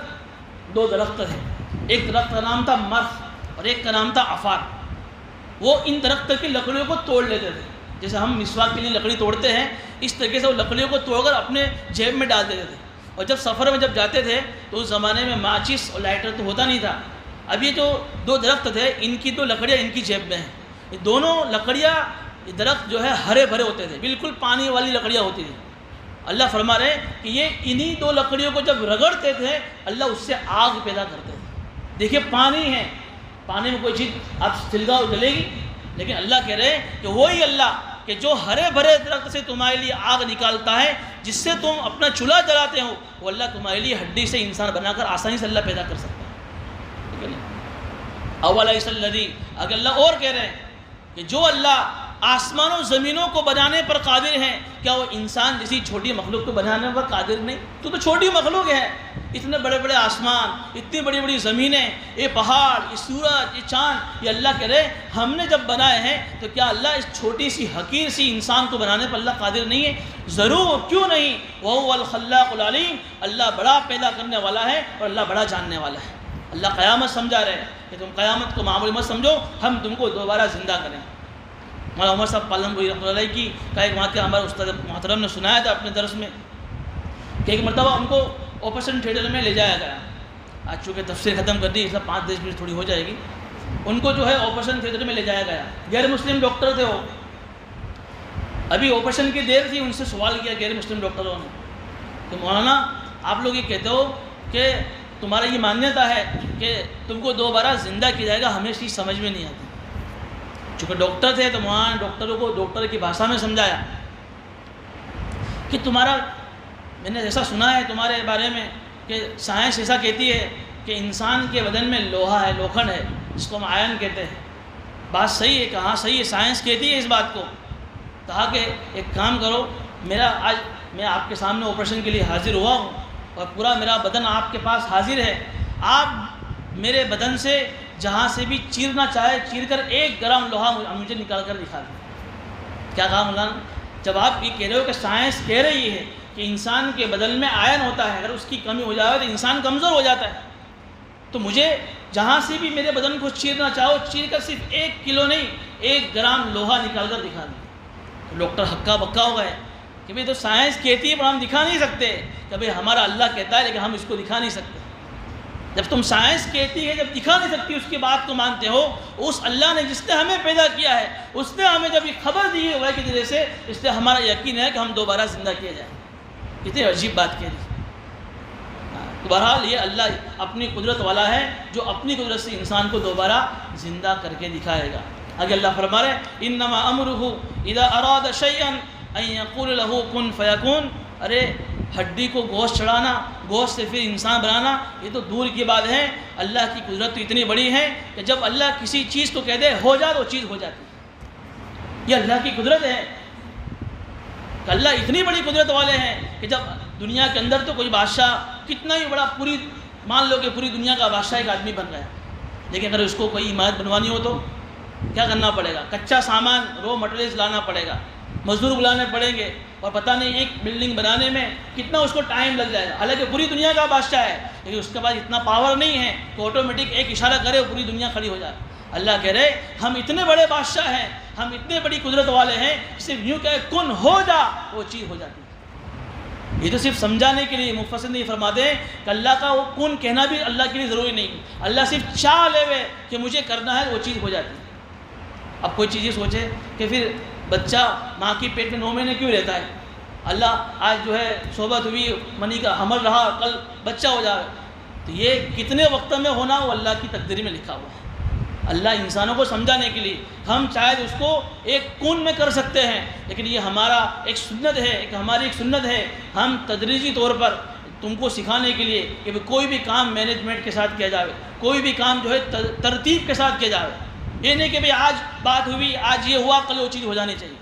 2 درخت ہیں، ایک درخت کا نام تھا مرخ اور ایک کا نام تھا عفار. وہ ان درخت کی لکڑیوں کو توڑ لیتے تھے، جیسے ہم مسواک کے لیے لکڑی توڑتے ہیں اس طریقے سے وہ لکڑیوں کو توڑ کر اپنے جیب میں ڈال دیتے تھے. اور جب سفر میں جب جاتے تھے تو اس زمانے میں ماچس اور لائٹر تو ہوتا نہیں تھا. اب یہ جو 2 درخت تھے ان کی 2 لکڑیاں ان کی جیب میں ہیں. یہ دونوں لکڑیاں، یہ درخت جو ہے ہرے بھرے ہوتے تھے، بالکل پانی والی لکڑیاں ہوتی تھیں. اللہ فرما رہے ہیں کہ یہ انہی 2 لکڑیوں کو جب رگڑتے تھے اللہ اس سے آگ پیدا کرتے تھے. دیکھیے پانی ہے، پانی میں کوئی چیز آپ سلگاؤ جلے گی، لیکن اللہ کہہ رہے ہیں کہ وہی اللہ کہ جو ہرے بھرے درخت سے تمہارے لیے آگ نکالتا ہے جس سے تم اپنا چولہا جلاتے ہو، وہ اللہ تمہارے لیے ہڈی سے انسان بنا کر آسانی سے اللہ پیدا کر سکتا ہے، ٹھیک ہے نا؟ اولیس الذی، اگر اللہ اور کہہ رہے ہیں کہ جو اللہ آسمان و زمینوں کو بنانے پر قادر ہیں، کیا وہ انسان جیسی چھوٹی مخلوق کو بنانے پر قادر نہیں؟ تو چھوٹی مخلوق ہے، اتنے بڑے بڑے آسمان، اتنی بڑی بڑی زمینیں، یہ پہاڑ، یہ سورج، یہ چاند، یہ اللہ کہہ رہے ہم نے جب بنائے ہیں تو کیا اللہ اس چھوٹی سی حقیر سی انسان کو بنانے پر اللہ قادر نہیں ہے؟ ضرور، کیوں نہیں؟ وَهُوَ الْخَلَّاقُ الْعَلِيمُ، اللہ بڑا پیدا کرنے والا ہے اور اللہ بڑا جاننے والا ہے۔ اللہ قیامت سمجھا رہے ہیں کہ تم قیامت کو معمولی مت سمجھو، ہم تم کو دوبارہ زندہ کریں۔ مولانا عمر صاحب پالن گوئی رحمۃ اللہ علیہ کی کا ایک واقعہ ہمارے استاد محترم نے سنایا تھا اپنے درس میں کہ ایک مرتبہ ان کو آپریشن تھیٹر میں لے جایا گیا۔ آج چونکہ تفسیر ختم کر دی، اس لیے 5-10 منٹ تھوڑی ہو جائے گی۔ ان کو جو ہے آپریشن تھیٹر میں لے جایا گیا، غیر مسلم ڈاکٹر تھے وہ، ابھی آپریشن کی دیر تھی، ان سے سوال کیا غیر مسلم ڈاکٹروں نے کہ مولانا آپ لوگ یہ کہتے ہو کہ تمہارا یہ مانیتا ہے کہ تم کو دوبارہ زندہ کیا جائے گا، ہمیں چیز سمجھ میں نہیں آتی۔ چونکہ ڈاکٹر تھے تو وہاں ڈاکٹروں کو ڈاکٹر کی بھاشا میں سمجھایا کہ تمہارا، میں نے ایسا سنا ہے تمہارے بارے میں کہ سائنس ایسا کہتی ہے کہ انسان کے بدن میں لوہا ہے، لوکھنڈ ہے، جس کو ہم آئن کہتے ہیں۔ بات صحیح ہے، کہاں صحیح ہے، سائنس کہتی ہے اس بات کو۔ کہا کہ ایک کام کرو، میرا آج میں آپ کے سامنے آپریشن کے لیے حاضر ہوا ہوں اور پورا میرا بدن آپ کے پاس حاضر ہے، آپ میرے بدن سے جہاں سے بھی چیرنا چاہے چیر کر 1 گرام لوہا مجھے نکال کر دکھا دیں۔ کیا کہا مولانا؟ جب آپ یہ کہہ رہے ہو کہ سائنس کہہ رہی ہے کہ انسان کے بدن میں آئرن ہوتا ہے، اگر اس کی کمی ہو جائے تو انسان کمزور ہو جاتا ہے، تو مجھے جہاں سے بھی میرے بدن کو چیرنا چاہو چیر کر صرف 1 کلو نہیں 1 گرام لوہا نکال کر دکھا دیں۔ تو ڈاکٹر ہکا بکا ہو گئے کہ بھئی تو سائنس کہتی ہے پر ہم دکھا نہیں سکتے، کہ بھئی ہمارا اللہ کہتا ہے لیکن ہم اس کو دکھا نہیں سکتے۔ جب تم سائنس کہتی ہے، جب دکھا نہیں سکتی اس کی بات کو مانتے ہو، اس اللہ نے جس نے ہمیں پیدا کیا ہے اس نے ہمیں جب یہ خبر دی ہے وہ کے ذریعے سے، اس لیے ہمارا یقین ہے کہ ہم دوبارہ زندہ کیے جائیں۔ کتنی عجیب بات کہہ دی۔ تو بہرحال یہ اللہ اپنی قدرت والا ہے جو اپنی قدرت سے انسان کو دوبارہ زندہ کر کے دکھائے گا۔ آگے اللہ فرما رہے ہیں انما امرہ اذا اراد شیئا ان یقول له کن فیکون۔ ارے ہڈی کو گوشت چڑھانا، گوشت سے پھر انسان بنانا، یہ تو دور کی بات ہے۔ اللہ کی قدرت تو اتنی بڑی ہے کہ جب اللہ کسی چیز کو کہہ دے ہو جا تو چیز ہو جاتی ہے۔ یہ اللہ کی قدرت ہے کہ اللہ اتنی بڑی قدرت والے ہیں کہ جب دنیا کے اندر تو کوئی بادشاہ کتنا ہی بڑا، پوری مان لو کہ پوری دنیا کا بادشاہ ایک آدمی بن گیا، لیکن اگر اس کو کوئی عمارت بنوانی ہو تو کیا کرنا پڑے گا؟ کچا سامان، رو مٹیریلز لانا پڑے گا، مزدور بلانے پڑیں گے، اور پتہ نہیں ایک بلڈنگ بنانے میں کتنا اس کو ٹائم لگ جائے گا۔ حالانکہ پوری دنیا کا بادشاہ ہے لیکن اس کے پاس اتنا پاور نہیں ہے کہ آٹومیٹک ایک اشارہ کرے اور پوری دنیا کھڑی ہو جائے۔ اللہ کہہ رہے ہم اتنے بڑے بادشاہ ہیں، ہم اتنے بڑی قدرت والے ہیں، صرف یوں کہ کن ہو جا وہ چیز ہو جاتی ہے۔ یہ تو صرف سمجھانے کے لیے مفسر نہیں فرماتے ہیں کہ اللہ کا وہ کن کہنا بھی اللہ کے لیے ضروری نہیں، اللہ صرف چاہ لے ہوئے کہ مجھے کرنا ہے وہ چیز ہو جاتی ہے۔ اب کوئی چیز یہ سوچے کہ پھر بچہ ماں کی پیٹ میں 9 مہینے کیوں رہتا ہے؟ اللہ آج جو ہے صحبت ہوئی، منی کا حمل رہا، کل بچہ ہو جائے، تو یہ کتنے وقت میں ہونا وہ اللہ کی تقدیر میں لکھا ہوا ہے۔ اللہ انسانوں کو سمجھانے کے لیے ہم شاید اس کو ایک کون میں کر سکتے ہیں، لیکن یہ ہمارا ایک سنت ہے، ہماری ایک سنت ہے، ہم تدریجی طور پر تم کو سکھانے کے لیے کہ کوئی بھی کام مینجمنٹ کے ساتھ کیا جائے، کوئی بھی کام جو ہے ترتیب کے ساتھ کیا جائے۔ یہ نہیں کہ بھئی آج بات ہوئی، آج یہ ہوا، کل وہ چیز ہو جانی چاہیے،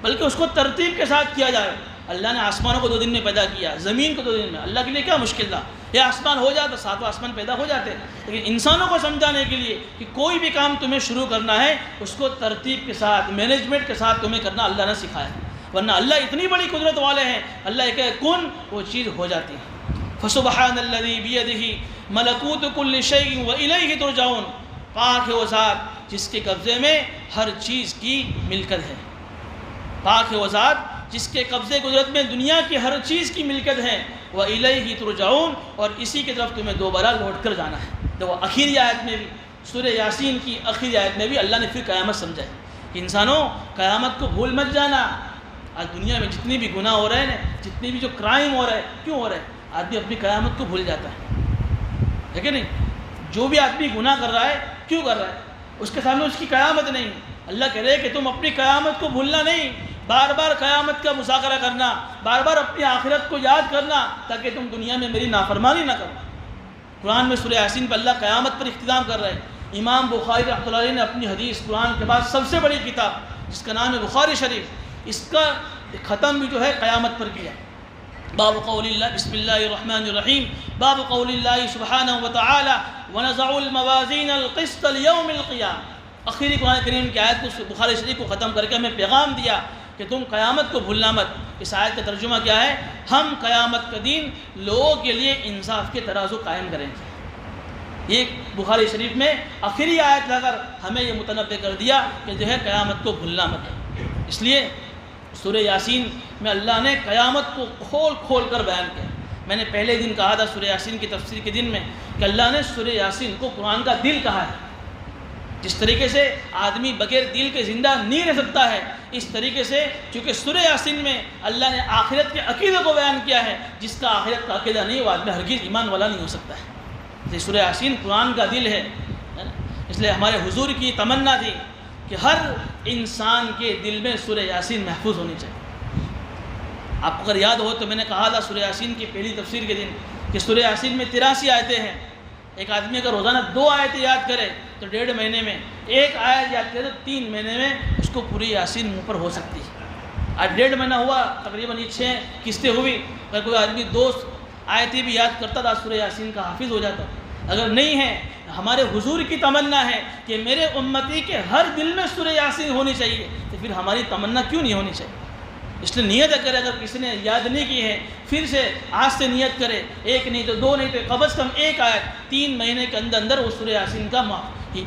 بلکہ اس کو ترتیب کے ساتھ کیا جائے۔ اللہ نے آسمانوں کو 2 دن میں پیدا کیا، زمین کو 2 دن میں، اللہ کے لیے کیا مشکل تھا؟ یہ آسمان ہو جاتا 7واں آسمان پیدا ہو جاتے، لیکن انسانوں کو سمجھانے کے لیے کہ کوئی بھی کام تمہیں شروع کرنا ہے اس کو ترتیب کے ساتھ، مینجمنٹ کے ساتھ تمہیں کرنا اللہ نے سکھایا، ورنہ اللہ اتنی بڑی قدرت والے ہیں، اللہ کہ کن وہ چیز ہو جاتی ہے۔ فسبحان الذی بیدہ ملکوت کل شیء والیہ ترجعون۔ پاک ہے وہ ذات جس کے قبضے میں ہر چیز کی ملکت ہے، پاک ہے وہ ذات جس کے قبضے قدرت میں دنیا کی ہر چیز کی ملکت ہے، وَإِلَيْهِ تُرْجَعُونَ، اور اسی کی طرف تمہیں دوبارہ لوٹ کر جانا ہے۔ تو وہ آخری آیت میں بھی، سورہ یاسین کی آخری آیت میں بھی اللہ نے پھر قیامت سمجھا ہے کہ انسانوں قیامت کو بھول مت جانا۔ آج دنیا میں جتنی بھی گناہ ہو رہے ہیں نا، جتنی بھی جو کرائم ہو رہا ہے، کیوں ہو رہا ہے؟ آدمی اپنی قیامت کو بھول جاتا ہے کہ نہیں؟ جو بھی آدمی گناہ کر رہا ہے کیوں کر رہا ہے؟ اس کے سامنے اس کی قیامت نہیں، اللہ کہہ رہے کہ تم اپنی قیامت کو بھولنا نہیں، بار بار قیامت کا مذاکرہ کرنا، بار بار اپنی آخرت کو یاد کرنا تاکہ تم دنیا میں میری نافرمانی نہ کرو۔ قرآن میں سورہ یاسین پر اللہ قیامت پر اختتام کر رہے ہیں۔ امام بخاری رحمۃ اللہ علیہ نے اپنی حدیث قرآن کے بعد سب سے بڑی کتاب جس کا نام ہے بخاری شریف، اس کا ختم بھی جو ہے قیامت پر کیا۔ باب قول اللہ بسم اللہ الرحمن الرحیم، باب قول اللہ سبحانہ وتعالی ونضع الموازین القسط لیوم القیامہ۔ آخری قرآن کریم کی آیت کو بخاری شریف کو ختم کر کے ہمیں پیغام دیا کہ تم قیامت کو بھولنا مت۔ اس آیت کا ترجمہ کیا ہے؟ ہم قیامت کا دن لوگوں کے لیے انصاف کے ترازو قائم کریں گے۔ یہ بخاری شریف میں آخری آیت لا کر ہمیں یہ متنبہ کر دیا کہ جو ہے قیامت کو بھولنا مت۔ اس لیے سورہ یاسین میں اللہ نے قیامت کو کھول کھول کر بیان کیا۔ میں نے پہلے دن کہا تھا سورہ یاسین کی تفسیر کے دن میں کہ اللہ نے سورہ یاسین کو قرآن کا دل کہا ہے۔ جس طریقے سے آدمی بغیر دل کے زندہ نہیں رہ سکتا ہے، اس طریقے سے چونکہ سورہ یاسین میں اللہ نے آخرت کے عقیدے کو بیان کیا ہے، جس کا آخرت کا عقیدہ نہیں وہ آدمی ہرگز ایمان والا نہیں ہو سکتا ہے۔ یہ سورہ یاسین قرآن کا دل ہے، اس لیے ہمارے حضور کی تمنا تھی کہ ہر انسان کے دل میں سورہ یاسین محفوظ ہونی چاہیے۔ آپ کو اگر یاد ہو تو میں نے کہا تھا سورہ یاسین کی پہلی تفسیر کے دن کہ سورہ یاسین میں 83 آیتیں ہیں۔ ایک آدمی اگر روزانہ 2 آیتیں یاد کرے تو 1.5 مہینے میں، 1 آیت یاد کرے تو 3 مہینے میں اس کو پوری یاسین منہ پر ہو سکتی ہے۔ آج 1.5 مہینہ ہوا، تقریباً 6 قسطیں ہوئی، اگر کوئی آدمی 2 آیتیں بھی یاد کرتا تھا سورہ یاسین کا حافظ ہو جاتا۔ اگر نہیں ہے، ہمارے حضور کی تمنا ہے کہ میرے امتی کے ہر دل میں سورہ یاسین ہونی چاہیے، تو پھر ہماری تمنا کیوں نہیں ہونی چاہیے؟ اس لیے نیت کرے، اگر کسی نے یاد نہیں کی ہے پھر سے آج سے نیت کرے، 1 نہیں تو 2 نہیں تو کم از کم 1 آیت 3 مہینے کے اندر اندر وہ سورہ یاسین کا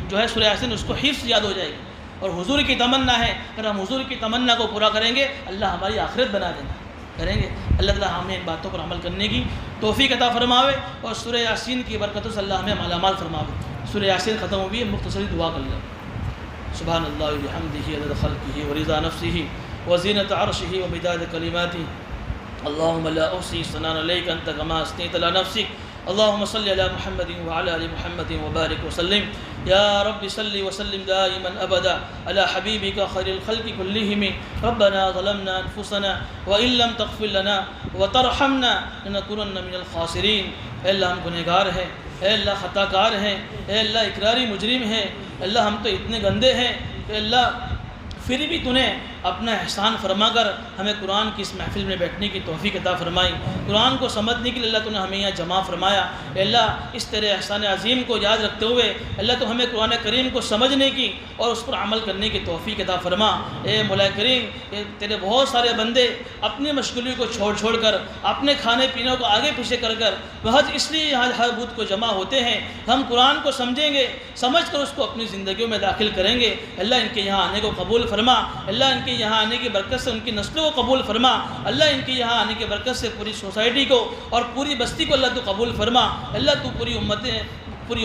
جو ہے سورہ یاسین اس کو حفظ یاد ہو جائے گی۔ اور حضور کی تمنا ہے، اگر ہم حضور کی تمنا کو پورا کریں گے اللہ ہماری آخرت بنا دینا کریں گے۔ اللہ تعالیٰ ہمیں ان باتوں پر عمل کرنے کی توفیق عطا فرماوے اور سورہ یاسین کی برکتوں سے اللہ ہمیں مالا مال فرماوے۔ سورہ یاسین ختم ہوئی ہے، مختصری دعا کر لیں۔ سبحان اللہ وبحمدہ عدد خلقہ ورضا نفسہ وزینۃ عرشہ ومداد کلماتہ، اللهم لا احصی ثناء علیک انت کما اثنیت علی نفسک، اللهم صل علی محمد وعلى ال محمد وبارک وسلم۔ یا رب صل وسلم دائما ابدا علی حبیبک خیر الخلق کلہم۔ ربنا ظلمنا انفسنا وان لم تغفر لنا وترحمنا لنکونن من الخاسرین۔ اے اللہ ہم گنہگار ہیں، اے اللہ خطا کار ہیں، اے اللہ اقراری مجرم ہیں، اللہ ہم تو اتنے گندے ہیں کہ اللہ پھر بھی تو نے اپنا احسان فرما کر ہمیں قرآن کی اس محفل میں بیٹھنے کی توفیق عطا فرمائی، قرآن کو سمجھنے کے لیے اللہ تو نے ہمیں یہاں جمع فرمایا۔ اے اللہ اس تیرے احسان عظیم کو یاد رکھتے ہوئے اللہ تو ہمیں قرآن کریم کو سمجھنے کی اور اس پر عمل کرنے کی توفیق عطا فرما۔ اے مولا کریم، تیرے بہت سارے بندے اپنی مشغولی کو چھوڑ کر اپنے کھانے پینے کو آگے پیچھے کر بہت اس لیے یہاں ہر بدھ کو جمع ہوتے ہیں۔ ہم قرآن کو سمجھیں گے، سمجھ کر اس کو اپنی زندگیوں میں داخل کریں گے۔ اللہ ان کے یہاں آنے کو قبول فرما، اللہ ان کے یہاں آنے کی برکت سے ان کی نسلوں کو قبول فرما، اللہ ان کے یہاں آنے کی برکت سے پوری سوسائٹی کو اور پوری بستی کو اللہ تو قبول فرما۔ اللہ تو پوری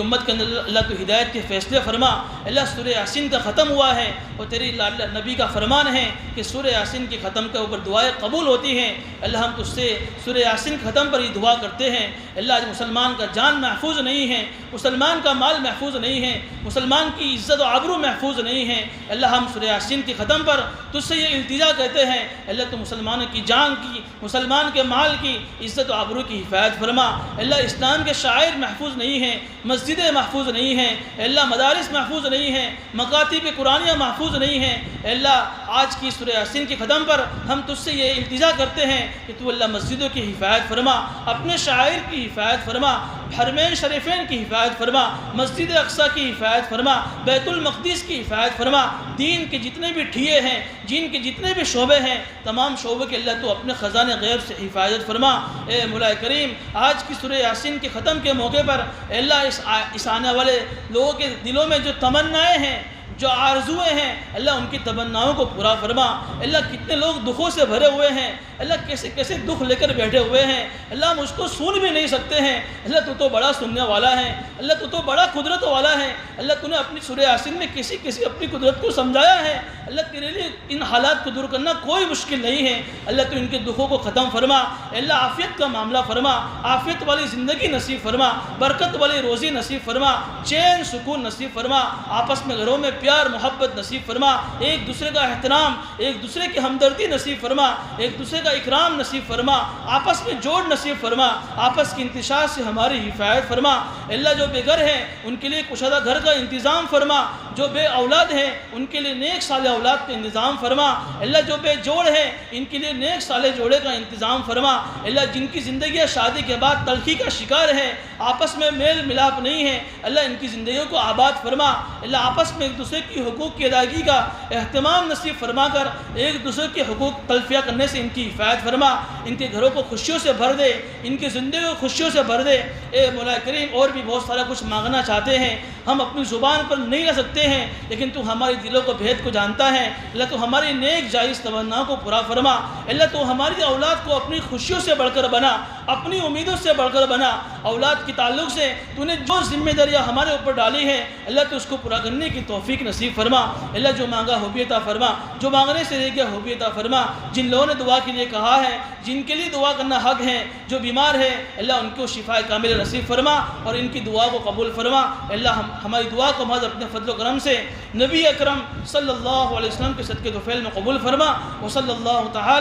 امت کے اندر اللہ تو ہدایت کے فیصلے فرما۔ اللہ سورہ یاسین کا ختم ہوا ہے اور تیری نبی کا فرمان ہے کہ سورہ یاسین کے ختم کے اوپر دعائیں قبول ہوتی ہیں۔ اللہ ہم تجھ سے سورہ یاسین ختم پر ہی دعا کرتے ہیں۔ اللہ آج مسلمان کا جان محفوظ نہیں ہے، مسلمان کا مال محفوظ نہیں ہے، مسلمان کی عزت و آبرو محفوظ نہیں ہے۔ اللہ ہم سورہ یاسین کے ختم پر تجھ سے یہ التجا کرتے ہیں، اللہ تو مسلمانوں کی جان کی، مسلمان کے مال کی، عزت و آبرو کی حفاظت فرما۔ اللہ اسلام کے شاعر محفوظ نہیں ہیں، مسجدیں محفوظ نہیں ہیں، اللہ مدارس محفوظ نہیں ہیں، مکاتب قرآنیہ محفوظ نہیں ہیں۔ اللہ آج کی سورہ یاسین کے ختم پر ہم تجھ سے یہ التجا کرتے ہیں کہ تو اللہ مسجدوں کی حفاظت فرما، اپنے شاعر کی حفاظت فرما، حرمین شریفین کی حفاظت فرما، مسجد اقصی کی حفاظت فرما، بیت المقدس کی حفاظت فرما۔ دین کے جتنے بھی ٹھیے ہیں، جن کے جتنے بھی شعبے ہیں، تمام شعبوں کے اللہ تو اپنے خزانے غیب سے حفاظت فرما۔ اے مولا کریم، آج کی سورہ یاسین کے ختم کے موقع پر اے اللہ اس آنے والے لوگوں کے دلوں میں جو تمنائیں ہیں، جو آرزویں ہیں، اللہ ان کی تمناؤں کو پورا فرما۔ اللہ کتنے لوگ دکھوں سے بھرے ہوئے ہیں، اللہ کیسے کیسے دکھ لے کر بیٹھے ہوئے ہیں، اللہ ہم اس کو سن بھی نہیں سکتے ہیں۔ اللہ تو بڑا سننے والا ہے، اللہ تو بڑا قدرت والا ہے۔ اللہ تو نے اپنی سورہ یاسین میں کسی اپنی قدرت کو سمجھایا ہے۔ اللہ تیرے لیے ان حالات کو دور کرنا کوئی مشکل نہیں ہے۔ اللہ تو ان کے دکھوں کو ختم فرما، اللہ عافیت کا معاملہ فرما، عافیت والی زندگی نصیب فرما، برکت والی روزی نصیب فرما، چین سکون نصیب فرما، آپس میں گھروں میں پیار محبت نصیب فرما، ایک دوسرے کا احترام، ایک دوسرے کی ہمدردی نصیب فرما، ایک دوسرے کا اکرام نصیب فرما، آپس میں جوڑ نصیب فرما، آپس کی انتشار سے ہماری حفاظت فرما۔ اللہ جو بے گھر ہیں ان کے لیے کشادہ گھر کا انتظام فرما، جو بے اولاد ہیں ان کے لیے نیک صالح اولاد کا انتظام فرما۔ اللہ جو بے جوڑ ہیں ان کے لیے نیک صالح جوڑے کا انتظام فرما۔ اللہ جن کی زندگیاں شادی کے بعد تلخی کا شکار ہے، آپس میں میل ملاپ نہیں ہے، اللہ ان کی زندگیوں کو آباد فرما۔ اللہ آپس میں ایک دوسرے کی حقوق کی ادائیگی کا اہتمام نصیب فرما کر ایک دوسرے کے حقوق تلفیہ کرنے سے ان کی حفاظت فرما۔ ان کے گھروں کو خوشیوں سے بھر دے، ان کی زندگی کو خوشیوں سے بھر دے۔ اے مولا کریم، اور بھی بہت سارا کچھ مانگنا چاہتے ہیں، ہم اپنی زبان پر نہیں رہ سکتے ہیں، لیکن تو ہماری دلوں کو بھید کو جانتا ہے۔ اللہ تو ہماری نیک جائز تمناؤں کو پورا فرما۔ اللہ تو ہماری اولاد کو اپنی خوشیوں سے بڑھ کر بنا، اپنی امیدوں سے بڑھ کر بنا۔ اولاد کے تعلق سے تو نے جو ذمہ داریاں ہمارے اوپر ڈالی ہیں، اللہ تو اس کو پورا کرنے کی توفیق نصیب فرما۔ اللہ جو مانگا ہو بھی عطا فرما، جو مانگنے سے رہ گیا ہو بھی عطا فرما۔ جن لوگوں نے دعا کے لیے کہا ہے، جن کے لیے دعا کرنا حق ہے، جو بیمار ہے اللہ ان کو شفا کامل نصیب فرما اور ان کی دعا کو قبول فرما۔ اللہ ہماری دعا کو محض اپنے فضل و کرم سے نبی اکرم صلی اللہ علیہ وسلم کے صدقے طفیل میں قبول فرما۔ وصلی اللہ تعالی